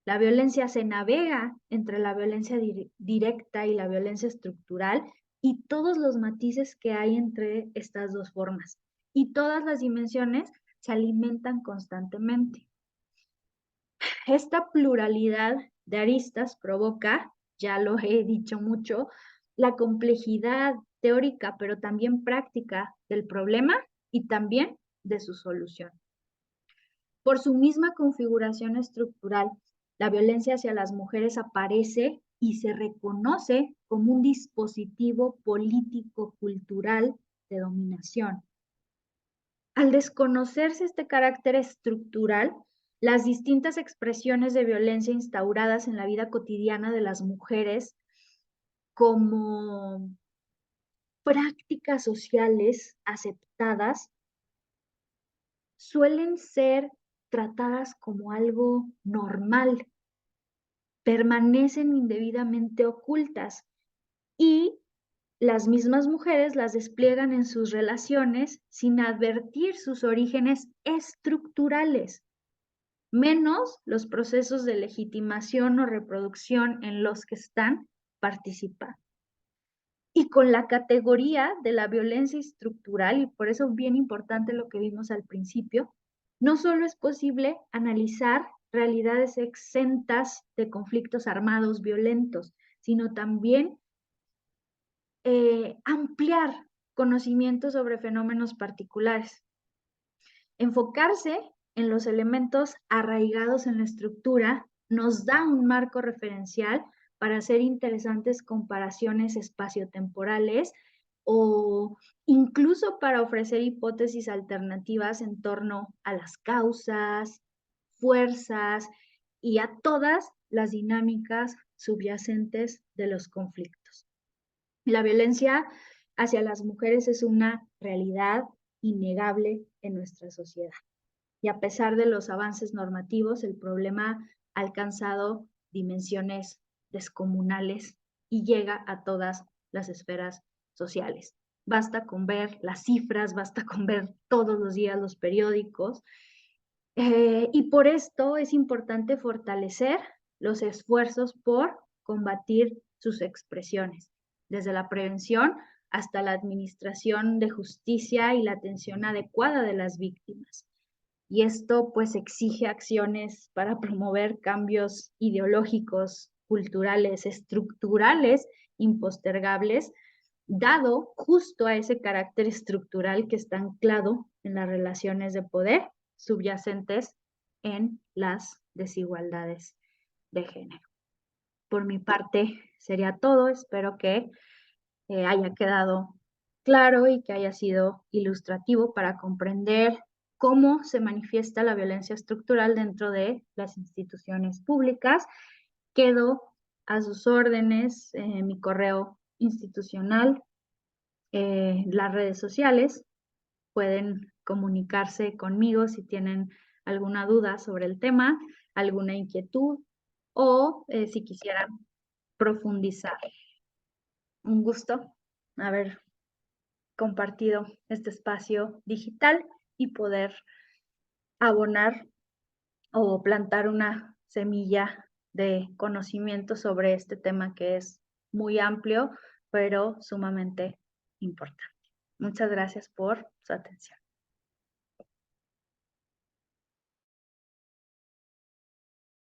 La violencia se navega entre la violencia directa y la violencia estructural y todos los matices que hay entre estas dos formas. Y todas las dimensiones se alimentan constantemente. Esta pluralidad de aristas provoca, ya lo he dicho mucho, la complejidad teórica, pero también práctica del problema y también de su solución. Por su misma configuración estructural, la violencia hacia las mujeres aparece y se reconoce como un dispositivo político-cultural de dominación. Al desconocerse este carácter estructural, las distintas expresiones de violencia instauradas en la vida cotidiana de las mujeres como prácticas sociales aceptadas suelen ser tratadas como algo normal, permanecen indebidamente ocultas y las mismas mujeres las despliegan en sus relaciones sin advertir sus orígenes estructurales, menos los procesos de legitimación o reproducción en los que están participando. Y con la categoría de la violencia estructural, y por eso bien importante lo que vimos al principio, no solo es posible analizar realidades exentas de conflictos armados violentos, sino también ampliar conocimientos sobre fenómenos particulares. Enfocarse en los elementos arraigados en la estructura nos da un marco referencial para hacer interesantes comparaciones espaciotemporales o incluso para ofrecer hipótesis alternativas en torno a las causas, fuerzas y a todas las dinámicas subyacentes de los conflictos. La violencia hacia las mujeres es una realidad innegable en nuestra sociedad. Y a pesar de los avances normativos, el problema ha alcanzado dimensiones descomunales y llega a todas las esferas sociales. Basta con ver las cifras, basta con ver todos los días los periódicos. Y por esto es importante fortalecer los esfuerzos por combatir sus expresiones, desde la prevención hasta la administración de justicia y la atención adecuada de las víctimas. Y esto pues exige acciones para promover cambios ideológicos, culturales, estructurales, impostergables, dado justo a ese carácter estructural que está anclado en las relaciones de poder subyacentes en las desigualdades de género. Por mi parte sería todo, espero que haya quedado claro y que haya sido ilustrativo para comprender cómo se manifiesta la violencia estructural dentro de las instituciones públicas. Quedo a sus órdenes, mi correo institucional, las redes sociales. Pueden comunicarse conmigo si tienen alguna duda sobre el tema, alguna inquietud o si quisieran profundizar. Un gusto haber compartido este espacio digital y poder abonar o plantar una semilla de conocimiento sobre este tema que es muy amplio, pero sumamente importante. Muchas gracias por su atención.